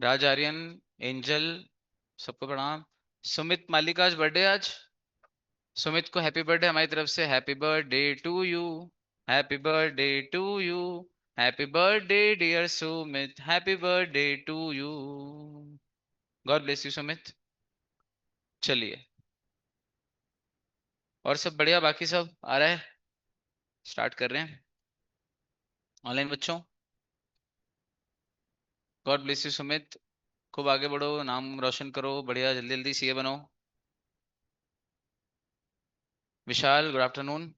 राज Aryan, angel, सबको प्रणाम। सुमित मालिक आज बर्थडे आज। सुमित को हैप्पी बर्थडे हमारी तरफ से। Happy birthday to you. Happy birthday to you. Happy birthday dear Sumit, happy birthday to you. God bless you Sumit. चलिए, और सब बढ़िया, बाकी सब आ रहा है। स्टार्ट कर रहे हैं ऑनलाइन बच्चों। God bless you Sumit. खूब आगे बढ़ो, नाम रोशन करो, बढ़िया जल्दी जल्दी सीए बनो। विशाल, गुड आफ्टरनून।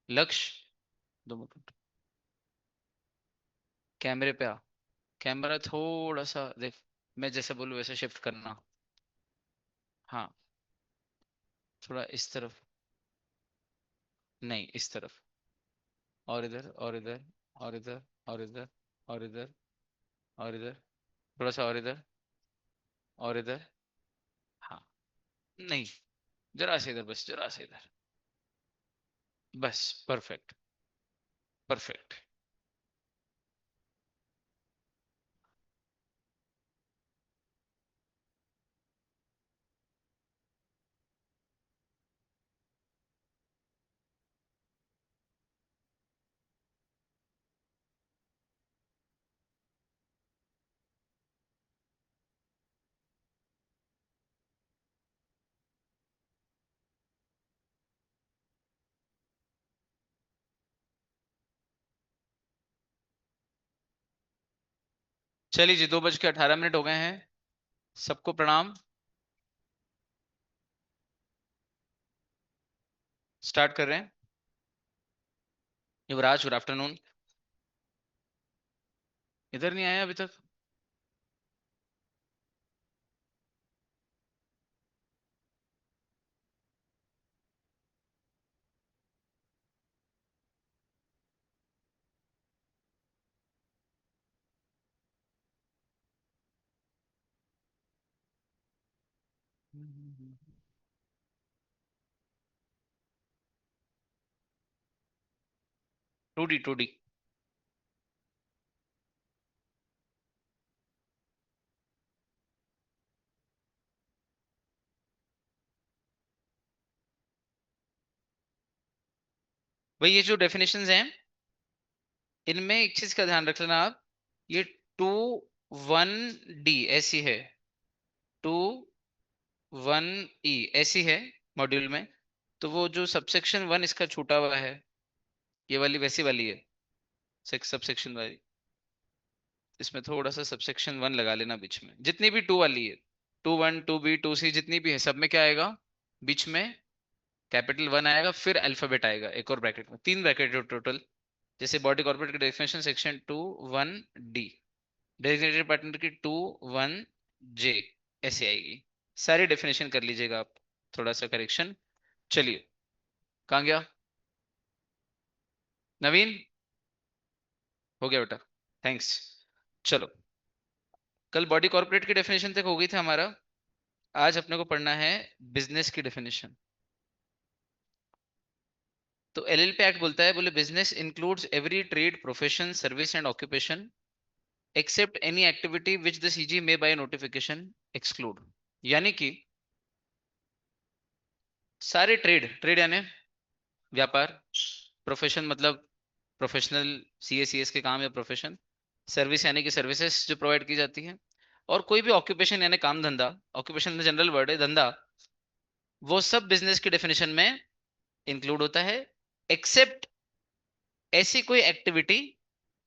लक्ष्य, 2 मिनट। कैमरे पे आ। कैमरा थोड़ा सा देख, मैं जैसे बोलूँ वैसे शिफ्ट करना। हाँ, थोड़ा इस तरफ, नहीं इस तरफ। और इधर और इधर और इधर और इधर और इधर और इधर, थोड़ा सा और इधर और इधर। हाँ, नहीं, जरा से इधर, बस जरा से इधर। बस, परफेक्ट, परफेक्ट। चलिए जी, 2:18 हो गए हैं। सबको प्रणाम। स्टार्ट कर रहे हैं। युवराज, गुड आफ्टरनून। इधर नहीं आया अभी तक। Two D two D. भाई ये जो डेफिनेशंस हैं, इनमें एक चीज का ध्यान रख लेना आप। ये 2:1D ऐसी है, 2:1E ऐसी है मॉड्यूल में। तो वो जो सबसेक्शन 1 इसका छूटा हुआ है, ये वाली वैसी वाली है, सबसेक्शन वाली। इसमें थोड़ा सा सबसेक्शन 1 लगा लेना बीच में। जितनी भी 2 वाली है, 2:1, 2B, 2C, जितनी भी है, सब में क्या आएगा बीच में? कैपिटल 1 आएगा, फिर अल्फाबेट आएगा एक और ब्रैकेट में, 3 ब्रैकेट टोटल। जैसे बॉडी कॉर्पोरेट की definition section 2:1D, designated partner की 2:1J, ऐसे आएगी। सारी डेफिनेशन कर लीजिएगा आप, थोड़ा सा करेक्शन। चलिए, कहाँ गया नवीन? हो गया बेटा, थैंक्स। चलो, कल बॉडी कॉर्पोरेट की डेफिनेशन तक हो गई थी हमारा। आज अपने को पढ़ना है बिजनेस की डेफिनेशन। तो एलएलपी एक्ट बोलता है, बोले business includes every trade, profession, service and occupation except any activity which the CG may by notification exclude. यानी कि सारे ट्रेड, ट्रेड यानी व्यापार, प्रोफेशन मतलब प्रोफेशनल, सीएस के काम या प्रोफेशन, सर्विस यानी कि सर्विसेज जो प्रोवाइड की जाती है, और कोई भी ऑक्यूपेशन यानी काम धंधा, ऑक्यूपेशन जनरल वर्ड है, धंधा, वो सब बिजनेस की डेफिनेशन में इंक्लूड होता है, एक्सेप्ट ऐसी कोई एक्टिविटी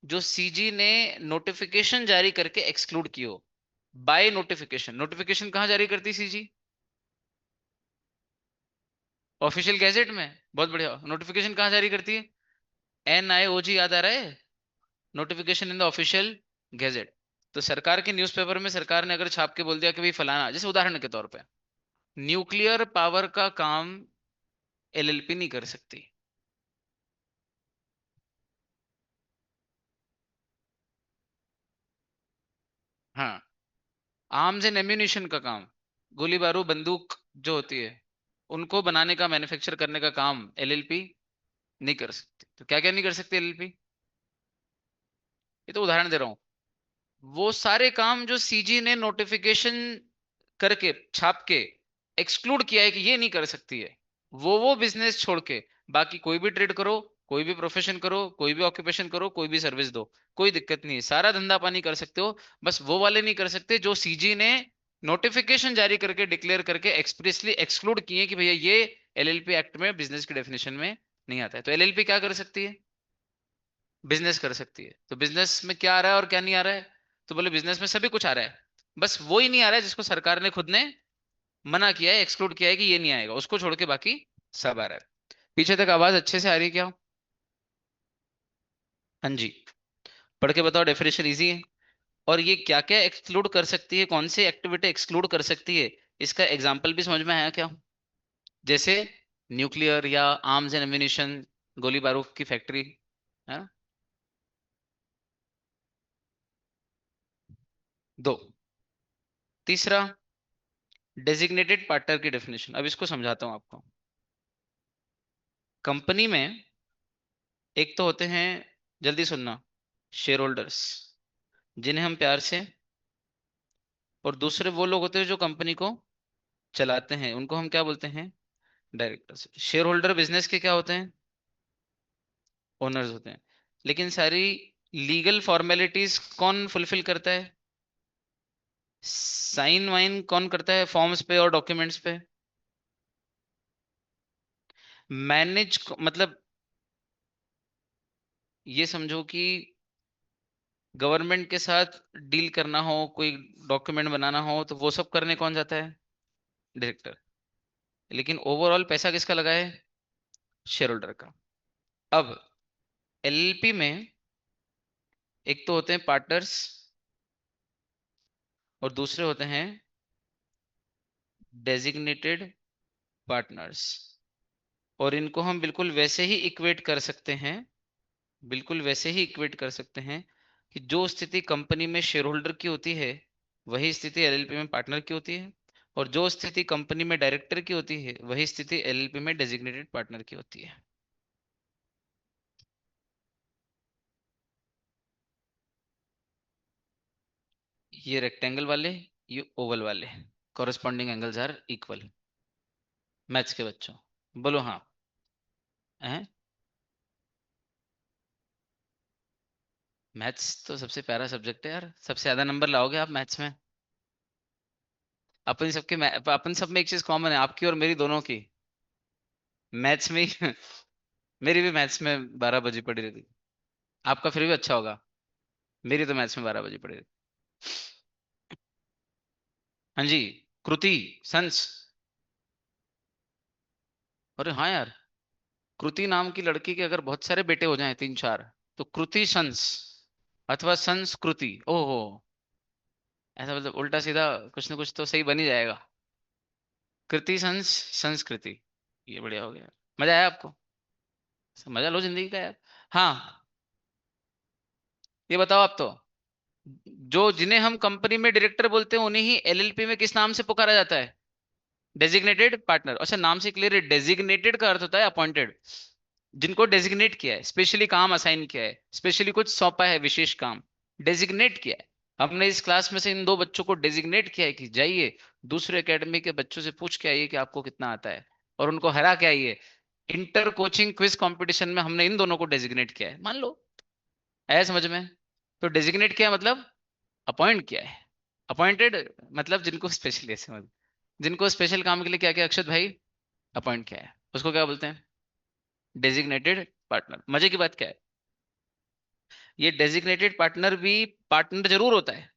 जो सीजी ने नोटिफिकेशन जारी करके एक्सक्लूड की हो। बाय नोटिफिकेशन, नोटिफिकेशन कहां जारी करती सीजी? ऑफिशियल गैजेट में। बहुत बढ़िया। नोटिफिकेशन कहां जारी करती है? NIOG, याद आ रहा है? Notification in the official gazette. तो सरकार के न्यूज़पेपर में सरकार ने अगर छाप के बोल दिया कि भाई फलाना, जैसे उदाहरण के तौर पे न्यूक्लियर पावर का काम एलएलपी नहीं कर सकती। हाँ। आर्म्स एंड एम्यूनिशन का काम, गोली बारूद बंदूक जो होती है, उनको बनाने का, मैन्युफैक्चर करने का काम एलएलपी नहीं कर सकती। तो क्या क्या नहीं कर सकती एलएलपी? ये तो उदाहरण दे रहा हूँ। वो सारे काम जो सीजी ने नोटिफिकेशन करके, छाप के एक्सक्लूड किया है कि ये नहीं कर सकती है, वो बिजनेस छोड़ के बाकी कोई भी ट्रेड करो, कोई भी प्रोफेशन करो, कोई भी ऑक्यूपेशन करो, कोई भी सर्विस दो, कोई दिक्कत नहीं है, सारा धंधा पानी कर सकते हो। बस वो वाले नहीं कर सकते जो सीजी ने नोटिफिकेशन जारी करके, डिक्लेयर करके एक्सप्रेसली एक्सक्लूड किए कि भैया ये एलएलपी एक्ट में, बिजनेस की डेफिनेशन में नहीं आता है। तो एलएलपी क्या कर सकती है? बिजनेस कर सकती है। तो बिजनेस में क्या आ रहा है और क्या नहीं आ रहा है? तो बोले बिजनेस में सभी कुछ आ रहा है, बस वो ही नहीं आ रहा है जिसको सरकार ने खुद ने मना किया है, एक्सक्लूड किया है कि ये नहीं आएगा, उसको छोड़ के बाकी सब आ रहा है। पीछे तक आवाज अच्छे से आ रही है क्या? हाँ जी। पढ़ के बताओ, डेफिनेशन इजी है। और ये क्या क्या एक्सक्लूड कर सकती है, कौन सी एक्टिविटी एक्सक्लूड कर सकती है, इसका एग्जाम्पल भी समझ में आया क्या? जैसे न्यूक्लियर या आर्म्स एंड एम्यूनिशन, गोली बारूद की फैक्ट्री, है ना? दो। तीसरा, डेजिग्नेटेड पार्टनर की डेफिनेशन, अब इसको समझाता हूं आपको। कंपनी में एक तो होते हैं, जल्दी सुनना, शेयर होल्डर्स, जिन्हें हम प्यार से, और दूसरे वो लोग होते हैं जो कंपनी को चलाते हैं, उनको हम क्या बोलते हैं? डायरेक्टर्स। शेयर होल्डर बिजनेस के क्या होते हैं? ओनर्स होते हैं। लेकिन सारी लीगल फॉर्मेलिटीज कौन फुलफिल करता है? साइन वाइन कौन करता है फॉर्म्स पे और डॉक्यूमेंट्स पे? मैनेज मतलब, ये समझो कि गवर्नमेंट के साथ डील करना हो, कोई डॉक्यूमेंट बनाना हो, तो वो सब करने कौन जाता है? डायरेक्टर। लेकिन ओवरऑल पैसा किसका लगा है? शेयर होल्डर का। अब एलएलपी में एक तो होते हैं पार्टनर्स, और दूसरे होते हैं डेजिग्नेटेड पार्टनर्स। और इनको हम बिल्कुल वैसे ही इक्वेट कर सकते हैं, बिल्कुल वैसे ही इक्वेट कर सकते हैं कि जो स्थिति कंपनी में शेयर होल्डर की होती है, वही स्थिति एलएलपी में पार्टनर की होती है। और जो स्थिति कंपनी में डायरेक्टर की होती है, वही स्थिति एलएलपी में डेजिग्नेटेड पार्टनर की होती है। ये रेक्टेंगल वाले, ये ओवल वाले, corresponding angles are equal. Maths के बच्चों बोलो हाँ। हैं? मैथ्स तो सबसे प्यारा सब्जेक्ट है यार, सबसे ज्यादा नंबर लाओगे आप मैथ्स में। अपन सबके अपन सब में एक चीज कॉमन है, आपकी और मेरी दोनों की, मैथ्स में ही। मेरी भी मैथ्स में 12 बजी पड़ी रहती। आपका फिर भी अच्छा होगा, मेरी तो मैथ्स में 12 बजी पड़ी रहती। हाँ जी। कृति सन्स। अरे हाँ यार, कृति नाम की लड़की के अगर बहुत सारे बेटे हो जाएं, 3 4, तो कृति सन्स, अथवा संस्कृति, ओहो, ऐसा मतलब उल्टा सीधा कुछ ना कुछ तो सही बन ही जाएगा। कृति संस संस्कृति, ये बढ़िया हो गया। मजा आया आपको? मजा लो जिंदगी का यार। हाँ, ये बताओ आप तो, जो जिन्हें हम कंपनी में डायरेक्टर बोलते हैं, उन्हें ही एलएलपी में किस नाम से पुकारा जाता है? Designated partner. अच्छा, नाम से क्लियर है, डेजिग्नेटेड का अर्थ होता है अपॉइंटेड, जिनको डेजिग्नेट किया है, स्पेशली काम असाइन किया है, स्पेशली कुछ सौंपा है, विशेष काम डेजिग्नेट किया है। हमने इस क्लास में से इन 2 बच्चों को डेजिग्नेट किया है कि जाइए दूसरे एकेडमी के बच्चों से पूछ के आइए कि आपको कितना आता है, और उनको हरा के आइए। इंटर कोचिंग क्विज कंपटीशन में हमने इन दोनों को डेजिग्नेट किया है, मान लो। है समझ में? तो डेजिग्नेट किया मतलब अपॉइंट किया है, अपॉइंटेड मतलब जिनको स्पेशली, ऐसे मतलब जिनको स्पेशल काम के लिए क्या क्या अक्षत भाई अपॉइंट किया है, उसको क्या बोलते हैं? Designated partner. मजे की बात क्या है, ये डेजिग्नेटेड पार्टनर भी पार्टनर जरूर होता है,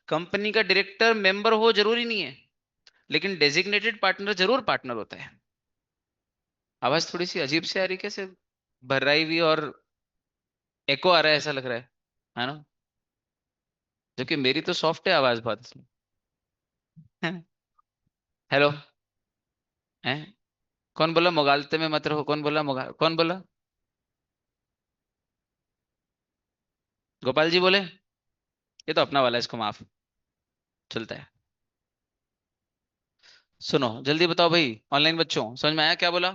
कंपनी का डायरेक्टर मेंबर हो जरूरी नहीं है, लेकिन डेजिग्नेटेड पार्टनर जरूर पार्टनर होता है। आवाज थोड़ी सी अजीब से आ रही, कैसे भर्राई हुई और एको आ रहा है, ऐसा लग रहा है ना? जबकि मेरी तो सॉफ्ट है आवाज बहुत इसमें। हेलो। हैं? कौन बोला मुगालते में मत रहो? कौन बोला कौन बोला? गोपाल जी बोले? ये तो अपना वाला है, इसको माफ। चलता है। सुनो जल्दी बताओ भाई, ऑनलाइन बच्चों समझ में आया क्या बोला?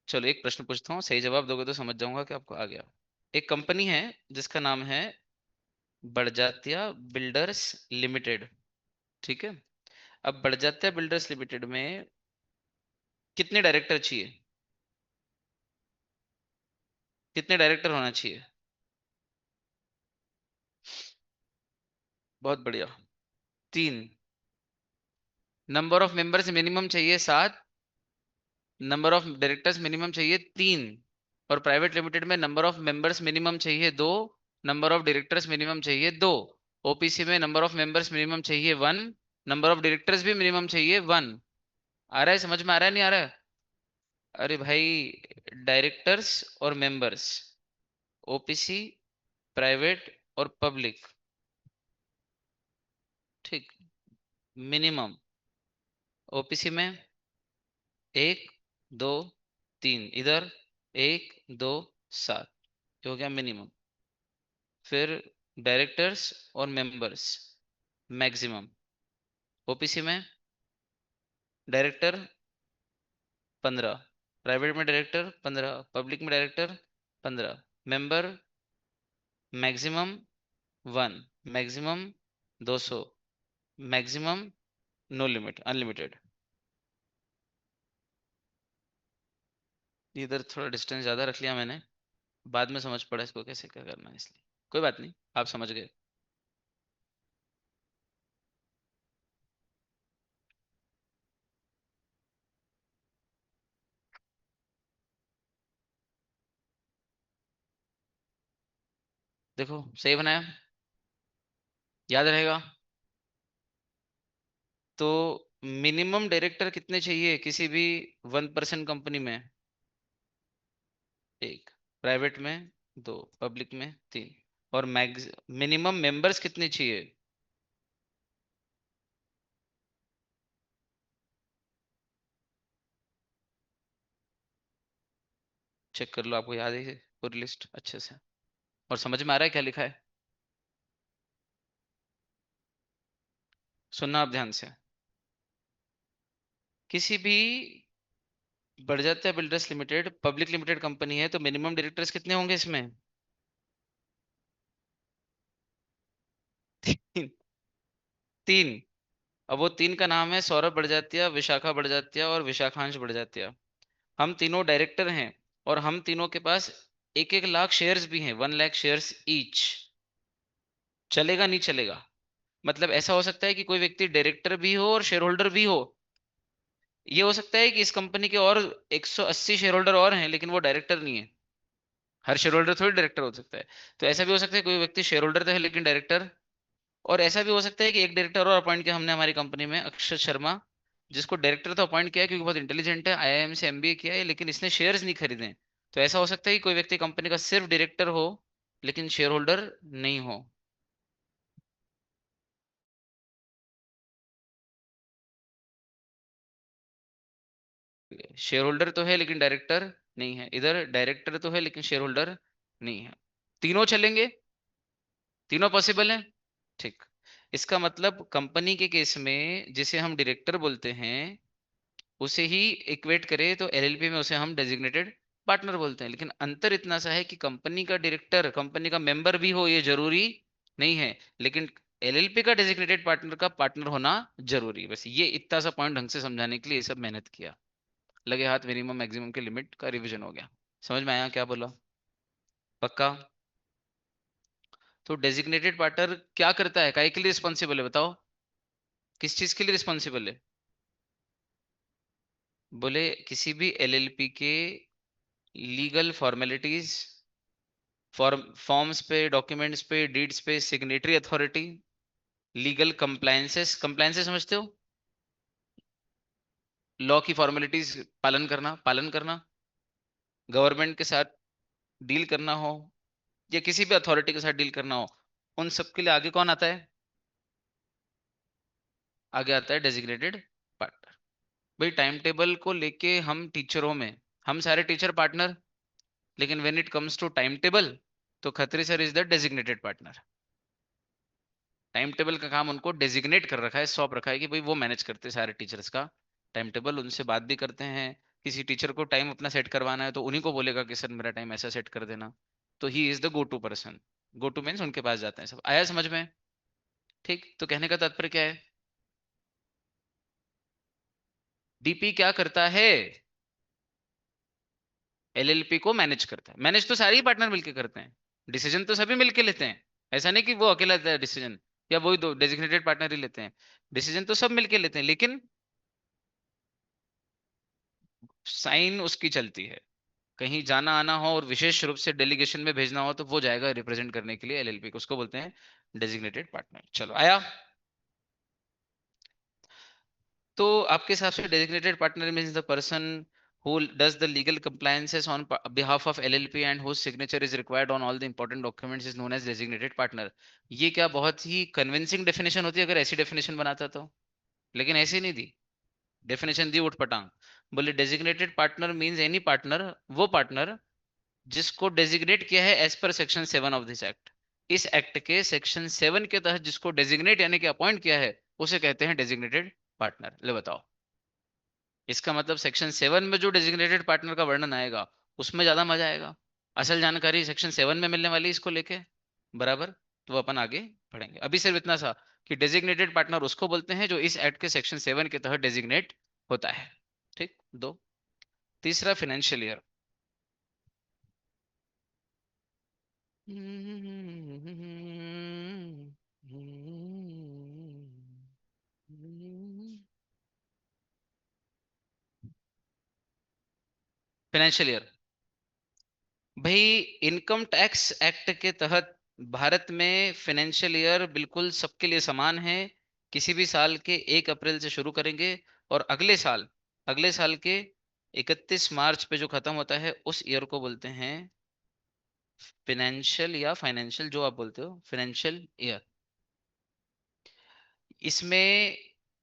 चलो एक प्रश्न पूछता हूँ, सही जवाब दोगे तो समझ जाऊंगा कि आपको आ गया। एक कंपनी है जिसका नाम है बड़जात्या बिल्डर्स लिमिटेड। ठीक है। अब बड़जात्या बिल्डर्स लिमिटेड में कितने डायरेक्टर चाहिए? कितने डायरेक्टर होना चाहिए? बहुत बढ़िया। तीन। नंबर ऑफ मेंबर्स मिनिमम चाहिए 7। नंबर ऑफ डायरेक्टर्स मिनिमम चाहिए 3। और प्राइवेट लिमिटेड में नंबर ऑफ मेंबर्स मिनिमम चाहिए 2। नंबर ऑफ डायरेक्टर्स मिनिमम चाहिए 2। ओपीसी में नंबर ऑफ मेंबर्स मिनिमम चाहिए 1। नंबर ऑफ डायरेक्टर्स भी मिनिमम चाहिए 1। आ रहा है? समझ में आ रहा है नहीं आ रहा है? अरे भाई, डायरेक्टर्स और मेंबर्स, ओपीसी, प्राइवेट और पब्लिक। ठीक। मिनिमम ओपीसी में 1, 2, 3 इधर, 1, 2, 7, ये हो गया मिनिमम। फिर डायरेक्टर्स और मेंबर्स मैक्सिमम। ओपीसी में डायरेक्टर 15, प्राइवेट में डायरेक्टर 15, पब्लिक में director 15, member maximum 1, maximum 200, maximum no limit unlimited. इधर थोड़ा डिस्टेंस ज्यादा रख लिया मैंने, बाद में समझ पड़ा इसको कैसे क्या करना है, इसलिए कोई बात नहीं, आप समझ गए। देखो सही बनाया, याद रहेगा। तो मिनिमम डायरेक्टर कितने चाहिए किसी भी 1% कंपनी में? एक। प्राइवेट में 2, पब्लिक में 3। और मैक्स मिनिमम मेंबर्स कितने चाहिए? चेक कर लो, आपको याद है पूरी लिस्ट अच्छे से? और समझ में आ रहा है क्या लिखा है? सुनना आप ध्यान से। किसी भी Barjatya builders limited public limited company है, तो मिनिमम डायरेक्टर्स कितने होंगे इसमें? 3। 3। अब वो 3 का नाम है सौरभ बड़जात्या, विशाखा बड़जात्या और विशाखांश बड़जात्या। हम तीनों डायरेक्टर हैं, और हम तीनों के पास 1-1 लाख शेयर्स भी हैं, 1 लाख शेयर्स ईच। चलेगा नहीं चलेगा? मतलब ऐसा हो सकता है कि कोई व्यक्ति डायरेक्टर भी हो और शेयर होल्डर भी हो। ये हो सकता है कि इस कंपनी के और 180 शेयर होल्डर और हैं, लेकिन वो डायरेक्टर नहीं है। हर शेयर होल्डर थोड़ी डायरेक्टर हो सकता है। तो ऐसा भी हो सकता है कोई व्यक्ति शेयर होल्डर तो है लेकिन डायरेक्टर। और ऐसा भी हो सकता है कि एक डायरेक्टर और अपॉइंट किया हमने हमारी कंपनी में, अक्षत शर्मा, जिसको डायरेक्टर तो अपॉइंट किया है क्योंकि बहुत इंटेलिजेंट है, आईआईएम से एमबीए किया है, लेकिन इसने शेयर्स नहीं खरीदे। तो ऐसा हो सकता है कि कोई व्यक्ति कंपनी का सिर्फ डायरेक्टर हो लेकिन शेयर होल्डर नहीं हो। शेयर होल्डर तो है लेकिन डायरेक्टर नहीं है, इधर डायरेक्टर तो है लेकिन शेयर होल्डर नहीं है। तीनों चलेंगे? तीनों पॉसिबल है? ठीक। इसका मतलब कंपनी के केस में जिसे हम डायरेक्टर बोलते हैं, उसे ही इक्वेट करें तो एलएलपी में उसे हम डेजिग्नेटेड पार्टनर बोलते हैं। लेकिन अंतर इतना सा है कि कंपनी का डायरेक्टर कंपनी का मेंबर भी हो ये जरूरी नहीं है, लेकिन एलएलपी का डेजिग्नेटेड पार्टनर का पार्टनर होना जरूरी है। बस ये इतना सा पॉइंट ढंग से समझाने के लिए ये सब मेहनत किया। लगे हाथ मिनिमम मैक्सिमम के लिमिट का रिवीजन हो गया। समझ में आया क्या बोला? पक्का? तो डेजिग्नेटेड पार्टनर क्या करता है, काहे के लिए रिस्पॉन्सिबल है बताओ? किस चीज के लिए रिस्पॉन्सिबल है? बोले किसी भी एलएलपी के लीगल फॉर्मेलिटीज, फॉर्म्स पे, डॉक्यूमेंट्स पे, डीड्स पे signatory authority, legal compliances, compliances समझते हो? लॉ की फॉर्मेलिटीज पालन करना, गवर्नमेंट के साथ डील करना हो या किसी भी अथॉरिटी के साथ डील करना हो, उन सब के लिए आगे कौन आता है? आगे आता है डेजिग्नेटेड पार्टनर। भाई टाइम टेबल को लेके हम टीचरों में, हम सारे टीचर पार्टनर, लेकिन when it comes to time table तो Khatri sir is the designated partner. Time table का काम उनको डेजिग्नेट कर रखा है, सौंप रखा है कि भाई वो मैनेज करते हैं सारे टीचर्स का टाइम टेबल, उनसे बात भी करते हैं। किसी टीचर को टाइम अपना सेट करवाना है तो उन्हीं को बोलेगा कि सर मेरा टाइम ऐसा सेट कर देना। तो he is the go to person. Go to means उनके पास जाते हैं सब। आया समझ में? ठीक, तो कहने का तात्पर्य क्या है? डीपी क्या करता है? एलएलपी को मैनेज करता है। मैनेज तो सारे ही पार्टनर मिलके करते हैं, डिसीजन तो सभी मिलके लेते हैं। ऐसा नहीं कि वो अकेला लेता है डिसीजन, या वही दो डेजिग्नेटेड पार्टनर ही लेते हैं। डिसीजन तो सब मिलके लेते हैं, लेकिन साइन उसकी चलती है। कहीं जाना आना हो और विशेष रूप से डेलीगेशन में भेजना हो तो वो जाएगा रिप्रेजेंट करने के लिए एलएलपी को, उसको बोलते हैं डेजिग्नेटेड पार्टनर। चलो आया। तो आपके हिसाब से designated partner means the person who does the legal compliances on behalf of LLP and whose signature is required on all the important documents is known as designated partner। ये क्या बहुत ही convincing definition होती है अगर ऐसी definition बनाता तो, लेकिन ऐसी नहीं दी। डेफिनेशन दी उठपटांग। बोले designated partner means any partner, वो पार्टनर जिसको डेजिग्नेट किया है as per section 7 of this act. इस एक्ट के सेक्शन 7 के तहत जिसको डेजिग्नेट यानी कि अपॉइंट किया है उसे कहते हैं डेजिग्नेटेड पार्टनर। ले बताओ। इसका मतलब सेक्शन 7 में जो डेजिग्नेटेड पार्टनर का वर्णन आएगा उसमें ज्यादा मजा आएगा। असल जानकारी सेक्शन 7 में मिलने वाली इसको लेके, बराबर। तो अपन आगे पढ़ेंगे। अभी सिर्फ इतना सा कि डेजिग्नेटेड पार्टनर उसको बोलते हैं जो इस एक्ट के सेक्शन 7 के तहत डेजिग्नेट होता है। ठीक, दो। तीसरा फाइनेंशियल ईयर। फाइनेंशियल ईयर भाई, इनकम टैक्स एक्ट के तहत भारत में फाइनेंशियल ईयर बिल्कुल सबके लिए समान है। किसी भी साल के 1 अप्रैल से शुरू करेंगे और अगले साल के 31 मार्च पे जो खत्म होता है उस ईयर को बोलते हैं फाइनेंशियल, या फाइनेंशियल जो आप बोलते हो फाइनेंशियल ईयर। इसमें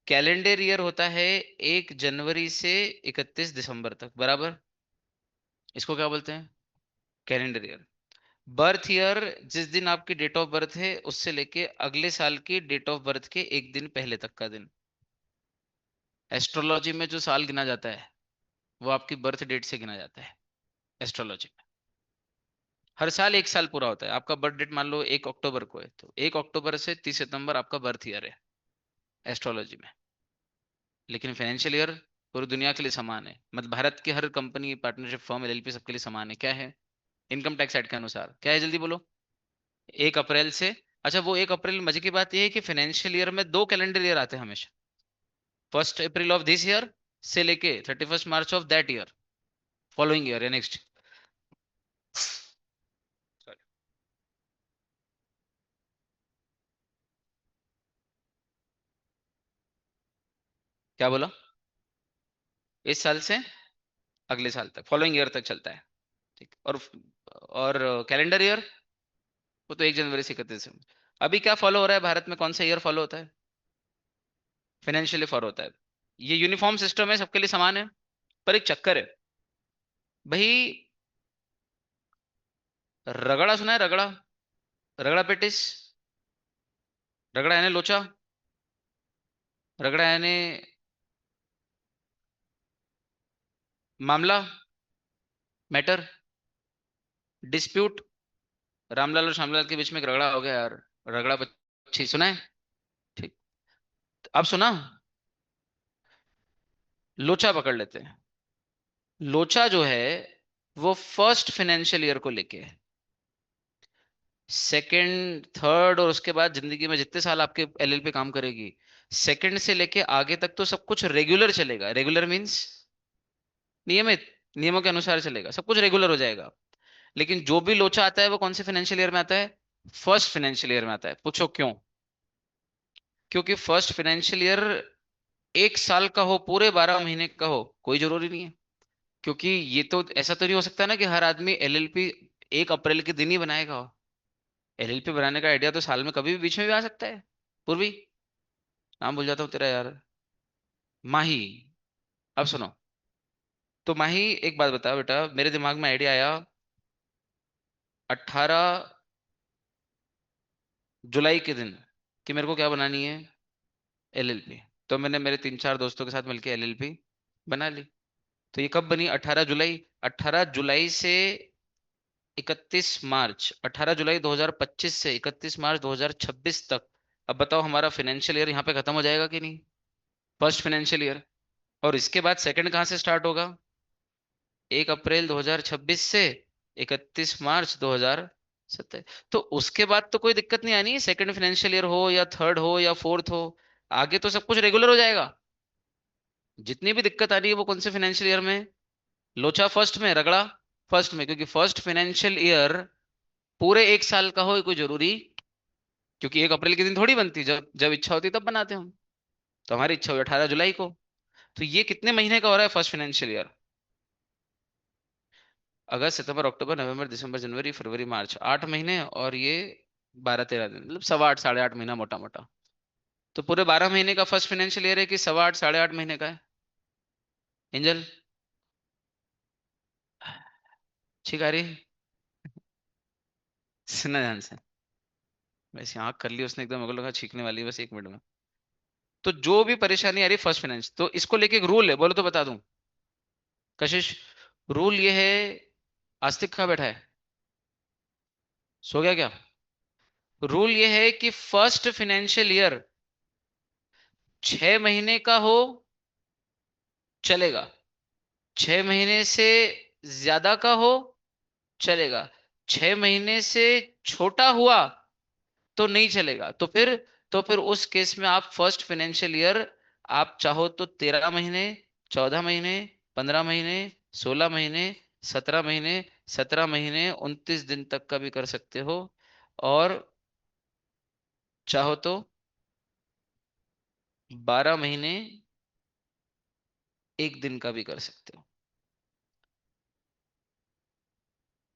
कैलेंडर ईयर होता है 1 जनवरी से 31 दिसंबर तक, बराबर। इसको क्या बोलते हैं? Calendar year. बर्थ ईयर जिस दिन आपकी डेट ऑफ बर्थ है उससे लेके अगले साल की डेट ऑफ बर्थ के एक दिन पहले तक का दिन। एस्ट्रोलॉजी में जो साल गिना जाता है वो आपकी बर्थ डेट से गिना जाता है एस्ट्रोलॉजी में। हर साल एक साल पूरा होता है। आपका बर्थ डेट मान लो 1 अक्टूबर को है तो 1 अक्टूबर से 30 सितंबर आपका बर्थ ईयर है एस्ट्रोलॉजी में। लेकिन फाइनेंशियल ईयर पूरी दुनिया के लिए समान है, मतलब भारत की हर कंपनी, पार्टनरशिप फर्म, एलएलपी सबके लिए समान है। क्या है? इनकम टैक्स एक्ट के अनुसार क्या है, जल्दी बोलो। 1 अप्रैल से। अच्छा, वो 1 अप्रैल, मजे की बात यह है कि फाइनेंशियल ईयर में 2 कैलेंडर ईयर आते हैं हमेशा। 1 अप्रैल ऑफ दिस ईयर से लेके 31 March of that year, following year या नेक्स्ट। क्या बोला? इस साल से अगले साल तक, फॉलोइंग ईयर तक चलता है। ठीक। और कैलेंडर ईयर वो तो 1 जनवरी से 31 दिसंबर। अभी क्या फॉलो हो रहा है भारत में, कौन सा ईयर फॉलो होता है? फाइनेंशियली फॉलो होता है। ये यूनिफॉर्म सिस्टम है, सबके लिए समान है। पर एक चक्कर है भाई। रगड़ा सुना है? रगड़ा, रगड़ा पेटिस, रगड़ा यानी लोचा, रगड़ा यानी मामला, मैटर, डिस्प्यूट। रामलाल और श्यामलाल के बीच में एक रगड़ा हो गया यार, रगड़ा पक्षी सुना है? ठीक। अब सुना, लोचा पकड़ लेते हैं। लोचा जो है वो फर्स्ट फाइनेंशियल ईयर को लेके है। सेकंड, थर्ड और उसके बाद जिंदगी में जितने साल आपके एलएलपी काम करेगी, सेकंड से लेके आगे तक तो सब कुछ रेगुलर चलेगा। रेगुलर मींस नियमित, नियमों के अनुसार चलेगा, सब कुछ रेगुलर हो जाएगा। लेकिन जो भी लोचा आता है वो कौन से फाइनेंशियल ईयर में आता है? फर्स्ट फाइनेंशियल ईयर में आता है। पूछो क्यों? क्योंकि फर्स्ट फाइनेंशियल ईयर 1 साल का हो, पूरे 12 महीने का हो, कोई जरूरी नहीं है। क्योंकि ये तो ऐसा तो नहीं हो सकता ना कि हर आदमी एलएलपी 1 अप्रैल के दिन ही बनाएगा। एलएलपी बनाने का आइडिया तो साल में कभी भी बीच में भी आ सकता है, पूर्वी। नाम भूल जाता हूँ तेरा यार। माही। अब सुनो। तो माही, एक बात बता बेटा, मेरे दिमाग में आइडिया आया 18 जुलाई के दिन कि मेरे को क्या बनानी है, एलएलपी। तो मैंने मेरे 3 4 दोस्तों के साथ मिलकर एलएलपी बना ली। तो ये कब बनी? 18 जुलाई। 18 जुलाई से 31 मार्च, 18 जुलाई 2025 से 31 मार्च 2026 तक। अब बताओ हमारा फाइनेंशियल ईयर यहाँ पे खत्म हो जाएगा कि नहीं? First financial year. और इसके बाद सेकंड कहाँ से स्टार्ट होगा? 1 अप्रैल 2026 से 31 मार्च 2027। तो उसके बाद तो कोई दिक्कत नहीं आनी, सेकंड फाइनेंशियल ईयर हो या थर्ड हो या फोर्थ हो, आगे तो सब कुछ रेगुलर हो जाएगा। जितनी भी दिक्कत आ रही है वो कौन से फाइनेंशियल ईयर में? लोचा फर्स्ट में, रगड़ा फर्स्ट में, क्योंकि फर्स्ट फाइनेंशियल ईयर पूरे एक साल का हो, कोई जरूरी, क्योंकि 1 अप्रैल के दिन थोड़ी बनती, जब जब इच्छा होती तब बनाते हैं हम। तो हमारी इच्छा हुई 18 जुलाई को। तो ये कितने महीने का हो रहा है फर्स्ट फाइनेंशियल ईयर? अगस्त सितंबर अक्टूबर नवंबर दिसंबर जनवरी फरवरी मार्च, 8 महीने, और ये 12 13 दिन, मतलब 8.25 8.5 महीना मोटा मोटा। तो पूरे 12 महीने का फर्स्ट फाइनेंशियल ईयर है कि 8.25 8.5 महीने का है? एंजल, छिकारी, सुना ध्यान से। वैसे आंख कर ली उसने एकदम, मेरे को लगा छींकने वाली है बस 1 मिनट में। तो जो भी परेशानी आ रही है फर्स्ट फाइनेंस, तो इसको लेके एक रूल है, बोलो तो बता दूं। कशिश, रूल ये है। आस्तिक कहाँ बैठा है? सो गया क्या? रूल ये है कि फर्स्ट फाइनेंशियल ईयर 6 महीने का हो, चलेगा। 6 महीने से ज्यादा का हो, चलेगा। 6 महीने से छोटा हुआ तो नहीं चलेगा। तो फिर उस केस में आप फर्स्ट फाइनेंशियल ईयर, आप चाहो तो 13 महीने, 14 महीने, 15 महीने, 16 महीने, 17 महीने, 17 महीने 29 दिन तक का भी कर सकते हो। और चाहो तो 12 महीने 1 दिन का भी कर सकते हो।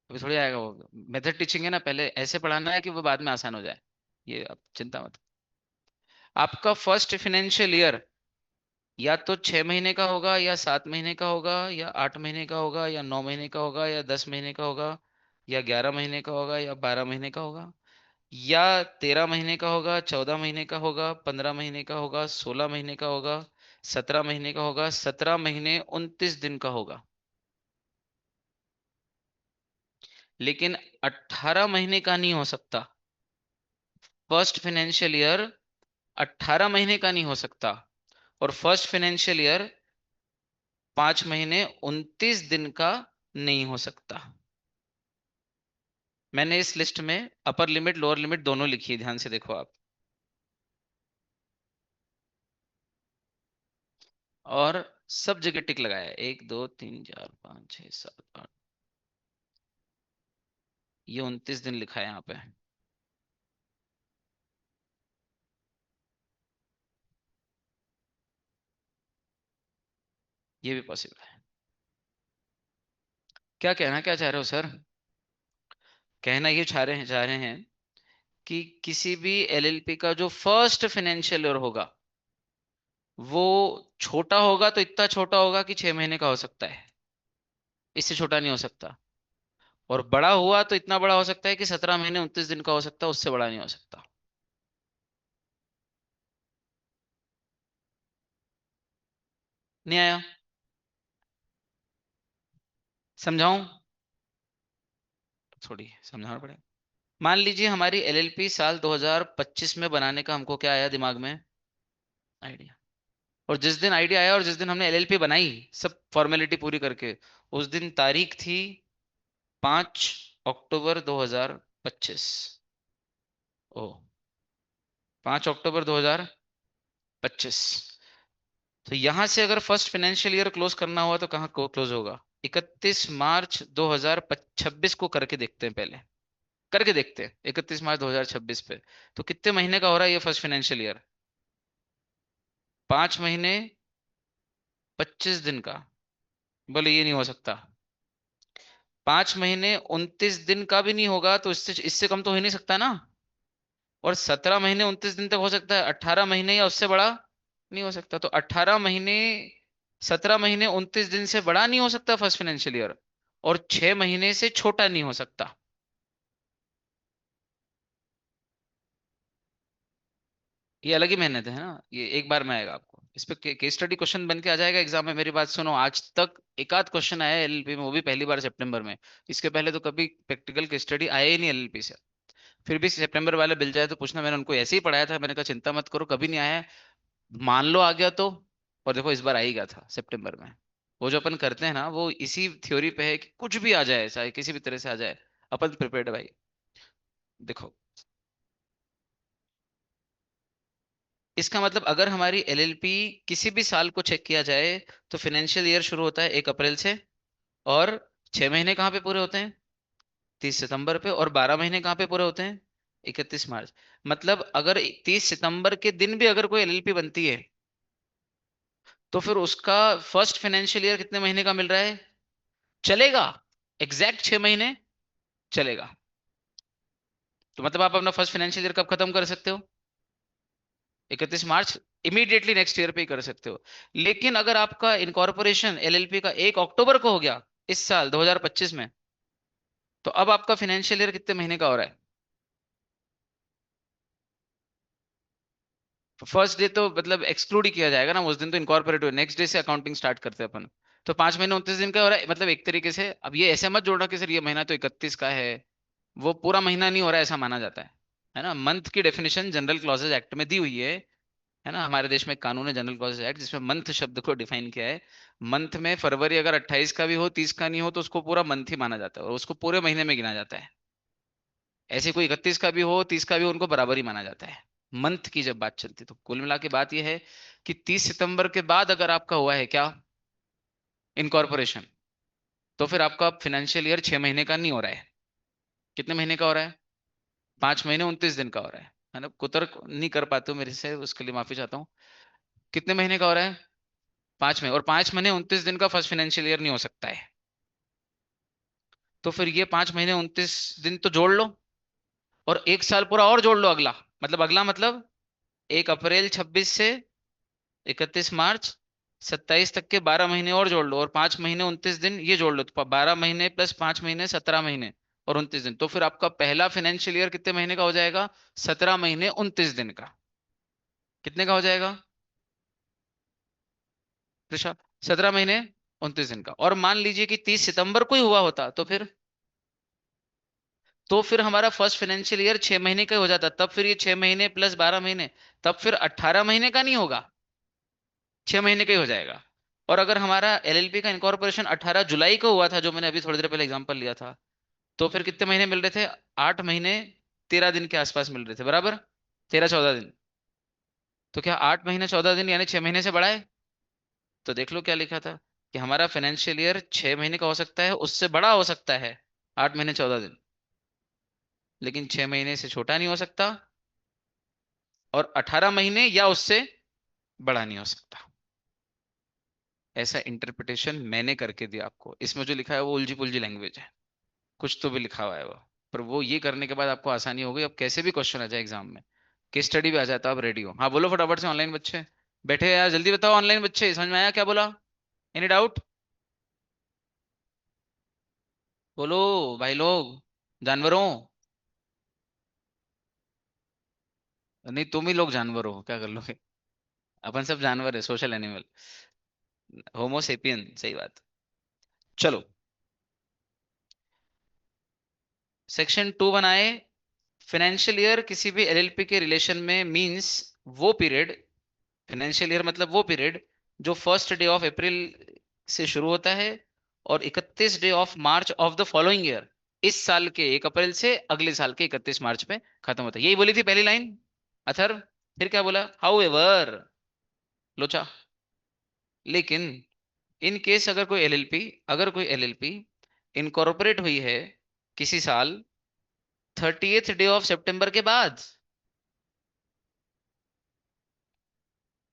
अभी थोड़ी आएगा वो, मेथड टीचिंग है ना, पहले ऐसे पढ़ाना है कि वो बाद में आसान हो जाए। ये अब चिंता मत। आपका फर्स्ट फाइनेंशियल ईयर या तो 6 महीने का होगा, या 7 महीने का होगा, या 8 महीने का होगा, या 9 महीने का होगा, या 10 महीने का होगा, या 11 महीने का होगा, या 12 महीने का होगा, या 13 महीने का होगा, 14 महीने का होगा, 15 महीने का होगा, 16 महीने का होगा, 17 महीने का होगा, 17 महीने 29 दिन का होगा। लेकिन 18 महीने का नहीं हो सकता। फर्स्ट फाइनेंशियल ईयर 18 महीने का नहीं हो सकता। और फर्स्ट फाइनेंशियल ईयर 5 महीने 29 दिन का नहीं हो सकता। मैंने इस लिस्ट में अपर लिमिट लोअर लिमिट दोनों लिखी है, ध्यान से देखो आप। और सब जगह टिक लगाया है, 1 2 3 4 5 6 7 8। ये 29 दिन लिखा है यहाँ पे। ये भी पॉसिबल है। क्या कहना, क्या चाह रहे हो सर? कहना ये चाह रहे हैं कि किसी भी एलएलपी का जो फर्स्ट फाइनेंशियल ईयर होगा, वो छोटा होगा तो इतना छोटा होगा कि 6 महीने का हो सकता है, इससे छोटा नहीं हो सकता। और बड़ा हुआ तो इतना बड़ा हो सकता है कि 17 महीने 29 दिन का हो सकता है, उससे बड़ा नहीं हो सकता। नहीं आया? समझाऊं? थोड़ी समझाना पड़ेगा। मान लीजिए हमारी एलएलपी साल 2025 में बनाने का हमको क्या आया दिमाग में? आइडिया। और जिस दिन आइडिया आया और जिस दिन हमने एलएलपी बनाई, सब फॉर्मेलिटी पूरी करके, उस दिन तारीख थी 5 अक्टूबर 2025। ओ, 5 अक्टूबर 2025। तो यहां से अगर फर्स्ट फाइनेंशियल ईयर क्लोज करना हुआ तो कहाँ क्लोज होगा? 31 मार्च 2026 को करके देखते हैं पहले। करके देखते हैं 31 मार्च 2026 पे। तो कितने महीने का हो रहा है ये फर्स्ट फाइनेंशियल ईयर? 5 महीने 25 दिन का। बोले ये नहीं हो सकता। 5 महीने 29 दिन का भी नहीं होगा, तो इससे इससे कम तो हो ही नहीं सकता ना। और 17 महीने 29 दिन तक हो सकता है, 18 महीने या उससे बड़ा नहीं हो सकता। तो 18 महीने, 17 महीने 29 दिन से बड़ा नहीं हो सकता फर्स्ट फाइनेंशियल ईयर, और 6 महीने से छोटा नहीं हो सकता। ये अलग ही मेहनत है ना, ये एक बार में आएगा आपको। इस पे केस स्टडी क्वेश्चन बन के आ जाएगा एग्जाम में। मेरी बात सुनो, आज तक एक आध क्वेश्चन आया है एलएलपी में, वो भी पहली बार सितंबर में। इसके पहले तो कभी प्रैक्टिकल केस स्टडी आया ही नहीं एलएलपी से। फिर भी सितंबर वाले मिल जाए तो पूछना, मैंने उनको ऐसे ही पढ़ाया था, मैंने कहा चिंता मत करो कभी नहीं आया है, मान लो आ गया तो। और देखो इस बार आ ही गया था सितंबर में। वो जो अपन करते हैं ना, वो इसी थ्योरी पे है कि कुछ भी आ जाए, चाहे किसी भी तरह से आ जाए, अपन प्रिपेयर्ड है भाई। देखो, इसका मतलब अगर हमारी एलएलपी किसी भी साल को चेक किया जाए, तो फाइनेंशियल ईयर शुरू होता है 1 अप्रैल से, और 6 महीने कहाँ पे पूरे होते हैं, 30 सितंबर पे, और 12 महीने कहाँ पे पूरे होते हैं, 31 मार्च। मतलब अगर 30 सितंबर के दिन भी अगर कोई एलएलपी बनती है, तो फिर उसका फर्स्ट फाइनेंशियल ईयर कितने महीने का मिल रहा है, चलेगा, एग्जैक्ट 6 महीने चलेगा। तो मतलब आप अपना फर्स्ट फाइनेंशियल ईयर कब खत्म कर सकते हो, 31 मार्च, इमीडिएटली नेक्स्ट ईयर पे ही कर सकते हो। लेकिन अगर आपका इनकॉर्पोरेशन एलएलपी का 1 अक्टूबर को हो गया इस साल 2025 में, तो अब आपका फाइनेंशियल ईयर कितने महीने का हो रहा है, फर्स्ट डे तो मतलब एक्सक्लूड ही किया जाएगा ना, उस दिन तो इनकॉर्पोरेट हुआ, नेक्स्ट डे से अकाउंटिंग स्टार्ट करते हैं अपन। तो 5 महीने 29 दिन का हो रहा है, मतलब एक तरीके से। अब ये ऐसे मत जोड़ना कि सर ये महीना तो 31 का है, वो पूरा महीना नहीं हो रहा है ऐसा माना जाता है ना। मंथ की डेफिनेशन जनरल क्लॉजेज एक्ट में दी हुई है ना। हमारे देश में एक कानून है जनरल क्लॉजेज एक्ट, जिसमें मंथ शब्द को डिफाइन किया है। मंथ में फरवरी अगर 28 का भी हो, 30 का नहीं हो, तो उसको पूरा मंथ ही माना जाता है, और उसको पूरे महीने में गिना जाता है। ऐसे कोई 31 का भी हो, 30 का भी हो, उनको बराबर ही माना जाता है। मंथ की जब बात चलती है, तो कुल मिला के बात यह है कि 30 सितंबर के बाद अगर आपका हुआ है क्या, इनकॉर्पोरेशन, तो फिर आपका फाइनेंशियल ईयर 6 महीने का नहीं हो रहा है। कितने महीने का हो रहा है, 5 महीने 29 दिन का हो रहा है ना। कुतर्क नहीं कर पाते हो मेरे से, उसके लिए माफी चाहता हूँ। कितने महीने का हो रहा है, 5 महीने, और 5 महीने 29 दिन का फर्स्ट फाइनेंशियल ईयर नहीं हो सकता है। तो फिर ये 5 महीने 29 दिन तो जोड़ लो, और एक साल पूरा और जोड़ लो अगला। मतलब 1 अप्रैल 26 से 31 मार्च 27 तक के 12 महीने और जोड़ लो, और 5 महीने 29 दिन ये जोड़ लो, तो 12 महीने प्लस 5 महीने 17 महीने और 29 दिन। तो फिर आपका पहला फाइनेंशियल ईयर कितने महीने का हो जाएगा, 17 महीने 29 दिन का। कितने का हो जाएगा ऋषा, 17 महीने 29 दिन का। और मान लीजिए कि 30 सितंबर को ही हुआ होता, तो फिर हमारा फर्स्ट फाइनेंशियल ईयर 6 महीने का ही हो जाता। तब फिर ये 6 महीने प्लस 12 महीने, तब फिर 18 महीने का नहीं होगा, 6 महीने का ही हो जाएगा। और अगर हमारा एलएलपी का इनकॉर्पोरेशन 18 जुलाई को हुआ था, जो मैंने अभी थोड़ी देर पहले एग्जांपल लिया था, तो फिर कितने महीने मिल रहे थे, 8 महीने 13 दिन के आसपास मिल रहे थे, बराबर, 13 14 दिन। तो क्या 8 महीने 14 दिन यानी 6 महीने से बड़ा है। तो देख लो क्या लिखा था, कि हमारा फाइनेंशियल ईयर 6 महीने का हो सकता है, उससे बड़ा हो सकता है 8 महीने 14 दिन, लेकिन 6 महीने से छोटा नहीं हो सकता, और 18 महीने या उससे बड़ा नहीं हो सकता। ऐसा इंटरप्रिटेशन मैंने करके दिया आपको। इसमें जो लिखा है वो उलझी पुलझी लैंग्वेज है, कुछ तो भी लिखा हुआ है वो। पर वो ये करने के बाद आपको आसानी हो गई, अब कैसे भी क्वेश्चन आ जाए एग्जाम में, केस स्टडी भी आ जाए, तो आप रेडी हो। हाँ बोलो फटाफट से, ऑनलाइन बच्चे बैठे हैं यार, जल्दी बताओ ऑनलाइन बच्चे, समझ में आया क्या बोला, एनी डाउट, बोलो भाई लोग, जानवरों। नहीं तुम ही लोग जानवर हो, क्या कर लोगे, अपन सब जानवर है, सोशल एनिमल, होमोसेपियन, सही बात। चलो, सेक्शन 2 बनाए। फाइनेंशियल ईयर किसी भी एलएलपी के रिलेशन में मींस वो पीरियड, फाइनेंशियल ईयर मतलब वो पीरियड जो 1 डे ऑफ अप्रैल से शुरू होता है, और 31 day of March of the following year, इस साल के 1 अप्रैल से अगले साल के 31 मार्च पे खत्म होता है। यही बोली थी पहली लाइन, अथर्व। फिर क्या बोला, हाउ एवर, लोचा। लेकिन इन केस अगर कोई एलएलपी इनकॉर्पोरेट हुई है किसी साल 30th डे ऑफ सितंबर के बाद,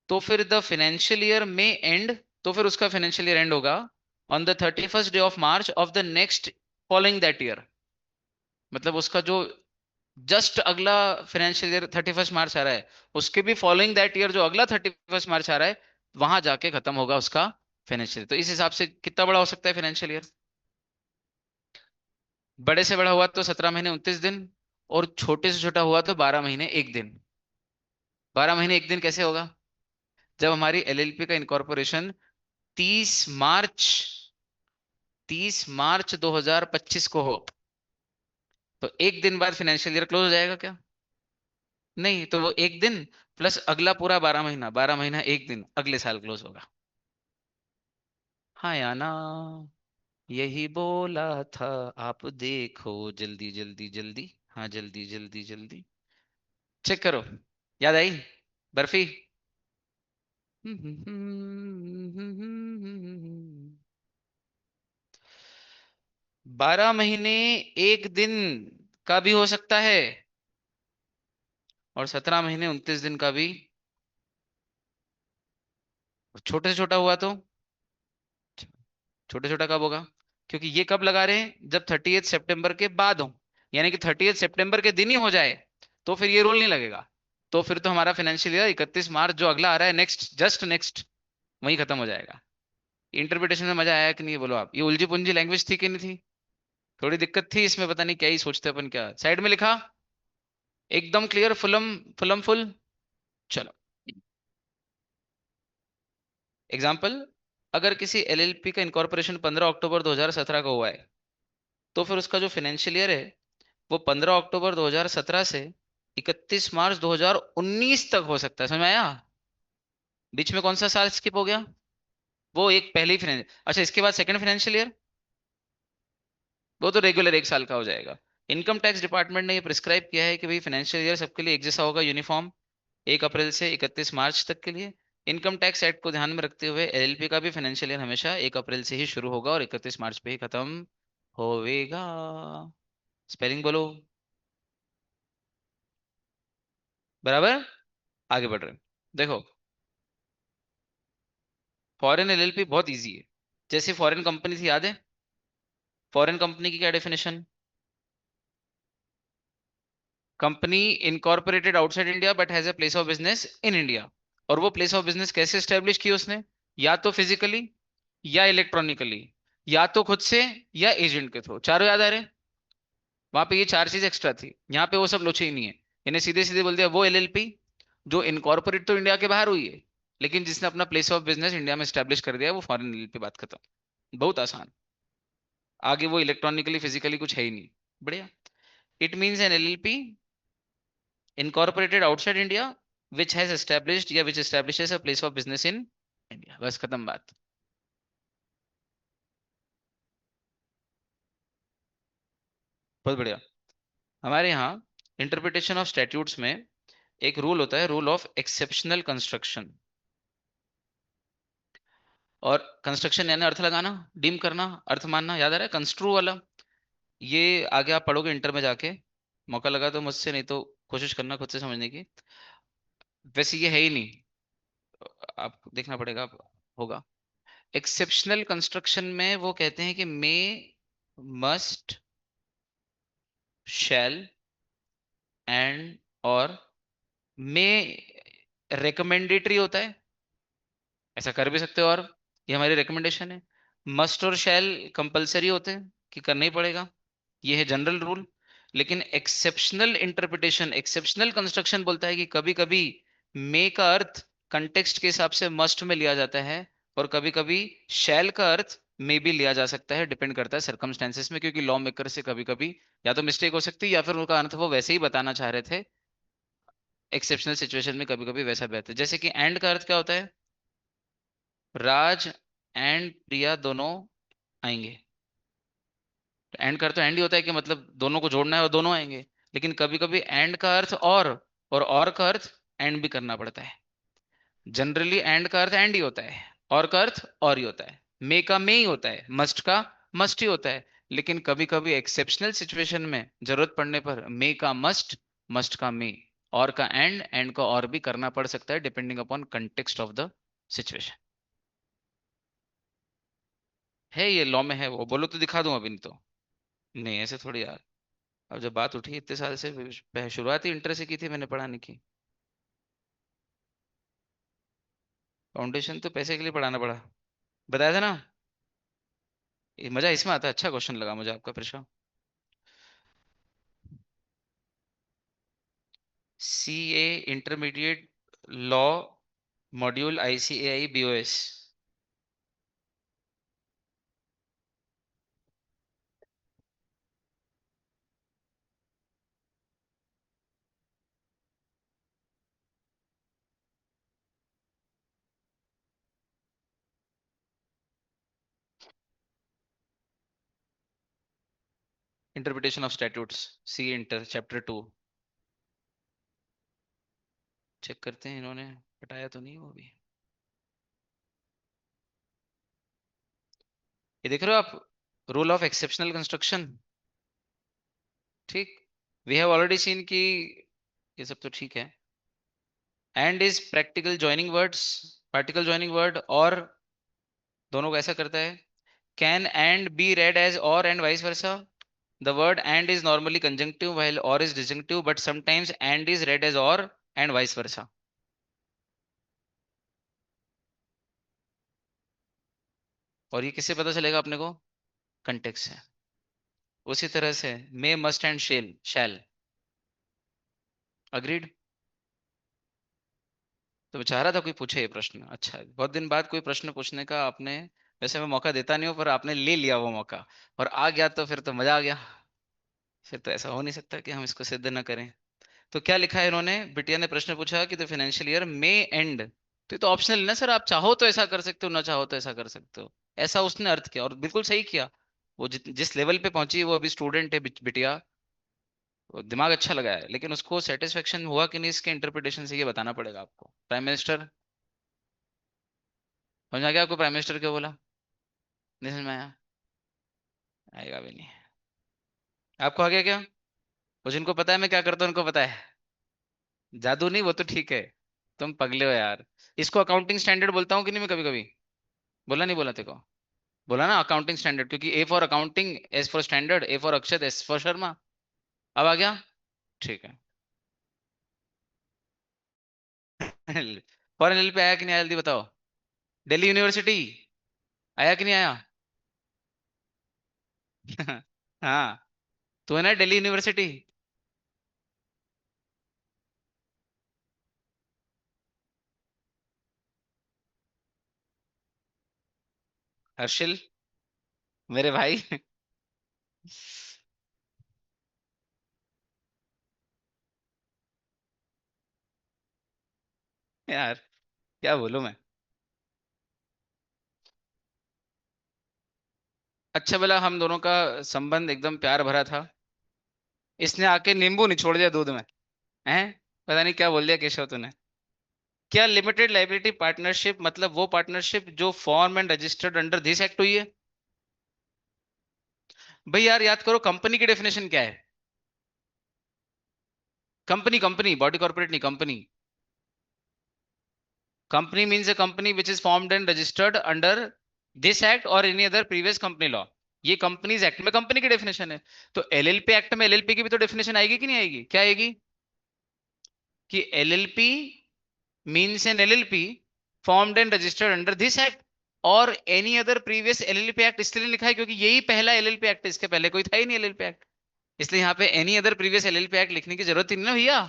तो फिर द फाइनेंशियल ईयर में एंड, तो फिर उसका फाइनेंशियल ईयर एंड होगा on the 31st day of March of the next following that year. मतलब उसका जो जस्ट अगला फाइनेंशियल ईयर 31 मार्च आ रहा है, उसके भी फॉलोइंग दैट ईयर जो अगला 31 मार्च आ रहा है, वहां जाके खत्म होगा उसका फाइनेंशियल। तो इस हिसाब से कितना बड़ा हो सकता है फाइनेंशियल ईयर? बड़े से बड़ा हुआ तो 17 महीने 29 दिन, और छोटे से छोटा हुआ तो 12 महीने 1 दिन। 12 महीने 1 दिन कैसे होगा? जब हमारी एलएलपी का इनकॉर्पोरेशन 30 मार्च 30 मार्च 2025 को हो, तो 1 दिन बाद फाइनेंशियल ईयर क्लोज हो जाएगा क्या? नहीं, तो वो 1 दिन प्लस अगला पूरा 12 महीना, 12 महीना 1 दिन अगले साल क्लोज होगा। हाँ या ना? यही बोला था, आप देखो जल्दी जल्दी जल्दी। हाँ जल्दी जल्दी जल्दी। चेक करो, याद आई बर्फी? 12 महीने 1 दिन का भी हो सकता है, और 17 महीने 29 दिन का भी। छोटे से छोटा हुआ तो छोटे छोटा कब होगा? क्योंकि ये कब लगा रहे हैं, जब 30 सितंबर के बाद हो, यानी कि 30 सितंबर के दिन ही हो जाए, तो फिर ये रूल नहीं लगेगा। तो फिर तो हमारा फाइनेंशियल ईयर 31 मार्च जो अगला आ रहा है, नेक्स्ट जस्ट नेक्स्ट, वही खत्म हो जाएगा। इंटरप्रिटेशन में मजा आया कि नहीं, बोलो आप? ये उलझी पुलझी लैंग्वेज थी कि नहीं थी? थोड़ी दिक्कत थी इसमें, पता नहीं क्या ही सोचते अपन, क्या साइड में लिखा। एकदम क्लियर, फुलम फुलम फुल। चलो, एग्जाम्पल। अगर किसी एलएलपी का इनकॉर्पोरेशन 15 अक्टूबर 2017 को हुआ है, तो फिर उसका जो फाइनेंशियल ईयर है वो 15 अक्टूबर 2017 से 31 मार्च 2019 तक हो सकता है। समझ में आया? बीच में कौन सा साल स्किप हो गया? वो एक पहली फाइनेंशियल, अच्छा इसके बाद सेकंड फाइनेंशियल ईयर, वो तो रेगुलर 1 साल का हो जाएगा। इनकम टैक्स डिपार्टमेंट ने ये प्रिस्क्राइब किया है कि भाई फाइनेंशियल ईयर सबके लिए एक जैसा होगा, यूनिफॉर्म, 1 अप्रैल से 31 मार्च तक के लिए। इनकम टैक्स एक्ट को ध्यान में रखते हुए एलएलपी का भी फाइनेंशियल ईयर हमेशा 1 अप्रैल से ही शुरू होगा और 31 मार्च पे ही खत्म होवेगा। स्पेलिंग बोलो। बराबर। आगे बढ़ रहे हैं। देखो, फॉरेन एलएलपी बहुत इजी है। जैसे फॉरेन कंपनी थी, याद है? फॉरेन कंपनी की क्या definition? Company incorporated outside India but has a place of business in India. और वो प्लेस ऑफ बिजनेस कैसे स्टेब्लिश की उसने? या तो फिजिकली, या इलेक्ट्रॉनिकली, या तो खुद से, या एजेंट के थ्रू। चारों याद आ रहे हैं? वहां पे ये चार चीज एक्स्ट्रा थी, यहाँ पे वो सब लोचे ही नहीं है। इन्हें सीधे सीधे बोल दिया वो एलएलपी जो इनकॉर्पोरेट तो इंडिया के बाहर हुई है, लेकिन जिसने अपना प्लेस ऑफ बिजनेस इंडिया में स्टैब्लिश कर दिया, वो फॉरेन एलएलपी। बात खत्म। बहुत आसान। आगे वो इलेक्ट्रॉनिकली फिजिकली कुछ है ही नहीं। बढ़िया। It means an LLP incorporated outside India which has established या which establishes a place of business in India। बस खत्म बात। बहुत बढ़िया। हमारे यहाँ इंटरप्रिटेशन ऑफ स्टैट्यूट्स में एक रूल होता है, रूल ऑफ एक्सेप्शनल कंस्ट्रक्शन। और कंस्ट्रक्शन यानी अर्थ लगाना, डीम करना, अर्थ मानना। याद आ रहा है कंस्ट्रू वाला? ये आगे आप पढ़ोगे इंटर में जाके, मौका लगा तो मुझसे, नहीं तो कोशिश करना खुद से समझने की। वैसे ये है ही नहीं, आप देखना पड़ेगा, होगा। एक्सेप्शनल कंस्ट्रक्शन में वो कहते हैं कि मे, मस्ट, शैल, एंड, और में रिकमेंडेटरी होता है। ऐसा कर भी सकते हो, और ये हमारी रिकमेंडेशन है। मस्ट और शैल कंपलसरी होते हैं कि करना ही पड़ेगा, ये है जनरल रूल। लेकिन एक्सेप्शनल इंटरप्रिटेशन, एक्सेप्शनल कंस्ट्रक्शन बोलता है कि कभी कभी मे का अर्थ कंटेक्स्ट के हिसाब से मस्ट में लिया जाता है, और कभी कभी शैल का अर्थ में भी लिया जा सकता है। डिपेंड करता है सर्कमस्टेंसेस में, क्योंकि लॉ मेकर से कभी कभी या तो मिस्टेक हो सकती है, या फिर उनका अर्थ वो वैसे ही बताना चाह रहे थे। एक्सेप्शनल सिचुएशन में कभी कभी वैसा बेहतर, जैसे कि एंड का अर्थ क्या होता है? राज एंड प्रिया दोनों आएंगे। तो एंड का अर्थ तो एंड ही होता है कि मतलब दोनों को जोड़ना है और दोनों आएंगे। लेकिन कभी कभी एंड का अर्थ और का अर्थ एंड भी करना पड़ता है। जनरली एंड का अर्थ एंड ही होता है, और का अर्थ और ही होता है। मे का मे ही होता है, मस्ट का मस्ट ही होता है। लेकिन कभी कभी एक्सेप्शनल सिचुएशन में जरूरत पड़ने पर मे का मस्ट, मस्ट का मे, और का एंड का और भी करना पड़ सकता है, depending upon context of the situation. है, ये लॉ में है, वो बोलो तो दिखा दूं अभी, नहीं तो। नहीं, ऐसे थोड़ी यार। अब जब बात उठी इतने साल से, शुरुआत ही इंटर से की थी मैंने पढ़ाने की। फाउंडेशन तो पैसे के लिए पढ़ाना पड़ा, बताया था ना। ये मजा इसमें आता है। अच्छा क्वेश्चन लगा मुझे आपका प्रश्न। C A intermediate law module ICAI BOS। Interpretation of statutes, C inter chapter 2। Check करते हैं इन्होंने हटाया तो नहीं वो भी। ये देख रहे हो आप, रूल ऑफ एक्सेप्शनल कंस्ट्रक्शन। ठीक। वी हैव ऑलरेडी सीन कि ये सब तो ठीक है। And is practical joining words, particle joining word, और दोनों को ऐसा करता है। Can and be read as और and vice versa. The word and is normally conjunctive while or is disjunctive, but sometimes and is read as or and vice versa. और ये किससे पता चलेगा अपने को? कंटेक्स्ट से। उसी तरह से may, must and shall, shall. Agreed. तो मैं चाह रहा था कोई पूछे ये प्रश्न। अच्छा, बहुत दिन बाद कोई प्रश्न पूछने का आपने, वैसे मैं मौका देता नहीं हूँ पर आपने ले लिया वो मौका और आ गया, तो फिर तो मजा आ गया। फिर तो ऐसा हो नहीं सकता कि हम इसको सिद्ध ना करें। तो क्या लिखा है इन्होंने? बिटिया ने प्रश्न पूछा कि the financial year may and. तो ये तो ऑप्शनल है ना सर, आप चाहो तो ऐसा कर सकते हो, ना चाहो तो ऐसा कर सकते हो। ऐसा उसने अर्थ किया और बिल्कुल सही किया। वो जिस लेवल पे पहुंची, वो अभी स्टूडेंट है बिटिया। वो दिमाग अच्छा लगाया है, लेकिन उसको सेटिस्फेक्शन हुआ कि नहीं इसके इंटरप्रिटेशन से, ये बताना पड़ेगा आपको। प्राइम मिनिस्टर, समझ आ गया आपको प्राइम मिनिस्टर क्यों बोला? नहीं समझ में आया? आएगा भी नहीं। आपको आ गया क्या? वो जिनको पता है मैं क्या करता हूँ उनको पता है। जादू नहीं, वो तो ठीक है। तुम पगले हो यार। इसको अकाउंटिंग स्टैंडर्ड बोलता हूँ कि नहीं मैं कभी कभी? बोला नहीं बोला तेको? बोला ना अकाउंटिंग स्टैंडर्ड, क्योंकि A for accounting, S for standard, A for Akshat, S for Sharma. अब आ गया? ठीक है। फॉरेन एल पे आया कि नहीं आया, जल्दी बताओ। दिल्ली यूनिवर्सिटी आया कि नहीं आया? हाँ। तो है ना दिल्ली यूनिवर्सिटी। हर्षिल, मेरे भाई। यार क्या बोलूं मैं। अच्छा भला हम दोनों का संबंध एकदम प्यार भरा था, इसने आके नींबू निचोड़ दिया दूध में। हैं? पता नहीं क्या बोल दिया केशव तूने। क्या लिमिटेड लाइबिलिटी पार्टनरशिप मतलब वो पार्टनरशिप जो form and registered under this act हुई है? भाई यार याद करो, कंपनी की डेफिनेशन क्या है? कंपनी, कंपनी, बॉडी कॉर्पोरेट नहीं, company. Company means a company which is formed and registered under this act or any other previous company law। ये कंपनीज एक्ट में कंपनी की डेफिनेशन है। तो LLP एक्ट में LLP की भी तो डेफिनेशन आएगी कि नहीं आएगी? क्या आएगी? कि LLP means an LLP formed and registered under this act और any other previous LLP act इसलिए लिखा है क्योंकि यही पहला LLP एक्ट है, इसके पहले कोई था ही नहीं LLP एक्ट। इसलिए यहाँ पे any other previous LLP act लिखने की जरूरत ही नहीं ना भैया।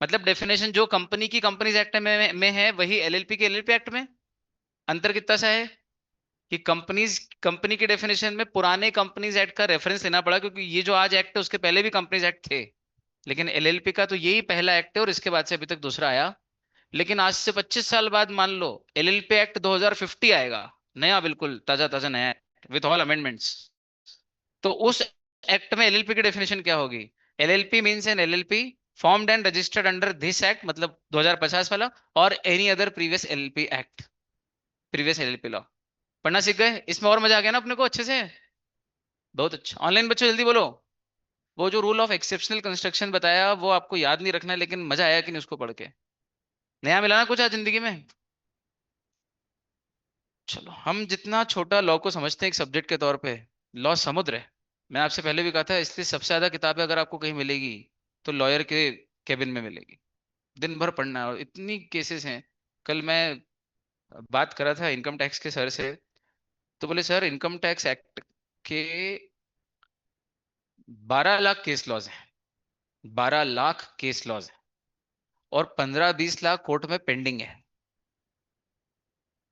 मतलब डेफिनेशन जो कंपनी की कंपनीज एक्ट में है, वही LLP के LLP एक्ट में। अंतर कितना सा है कि कंपनीज, कंपनी की डेफिनेशन में पुराने कंपनीज एक्ट का रेफरेंस लेना पड़ा, क्योंकि ये जो आज एक्ट है उसके पहले भी कंपनीज एक्ट थे। लेकिन LLP का तो यही पहला एक्ट है और इसके बाद से अभी तक दूसरा आया। लेकिन आज से 25 साल बाद मान लो LLP एक्ट 2050 आएगा, नया, बिल्कुल ताजा ताजा नया, विथ ऑल अमेंडमेंट्स। तो उस एक्ट में LLP की डेफिनेशन क्या होगी? LLP means an LLP formed and registered under this act, मतलब 2050 वाला, और any other previous LLP act, previous LLP law. पढ़ना सीख गए? इसमें और मजा आ गया ना अपने को अच्छे से। बहुत अच्छा। ऑनलाइन बच्चों जल्दी बोलो। वो जो रूल ऑफ एक्सेप्शनल कंस्ट्रक्शन बताया वो आपको याद नहीं रखना है, लेकिन मजा आया कि नहीं उसको पढ़ के? नया मिला ना कुछ आज जिंदगी में? चलो, हम जितना छोटा लॉ को समझते हैं एक सब्जेक्ट के तौर पे, लॉ समुद्र है। मैं आपसे पहले भी कहा था, इसलिए सबसे ज्यादा किताबें अगर आपको कहीं मिलेगी तो लॉयर के केबिन में मिलेगी। दिन भर पढ़ना है, और इतनी केसेस हैं। कल मैं बात कर रहा था इनकम टैक्स के सर से, तो बोले सर इनकम टैक्स एक्ट के 12 लाख केस लॉज हैं। 12 लाख केस लॉज हैं, और 15-20 लाख कोर्ट में पेंडिंग है,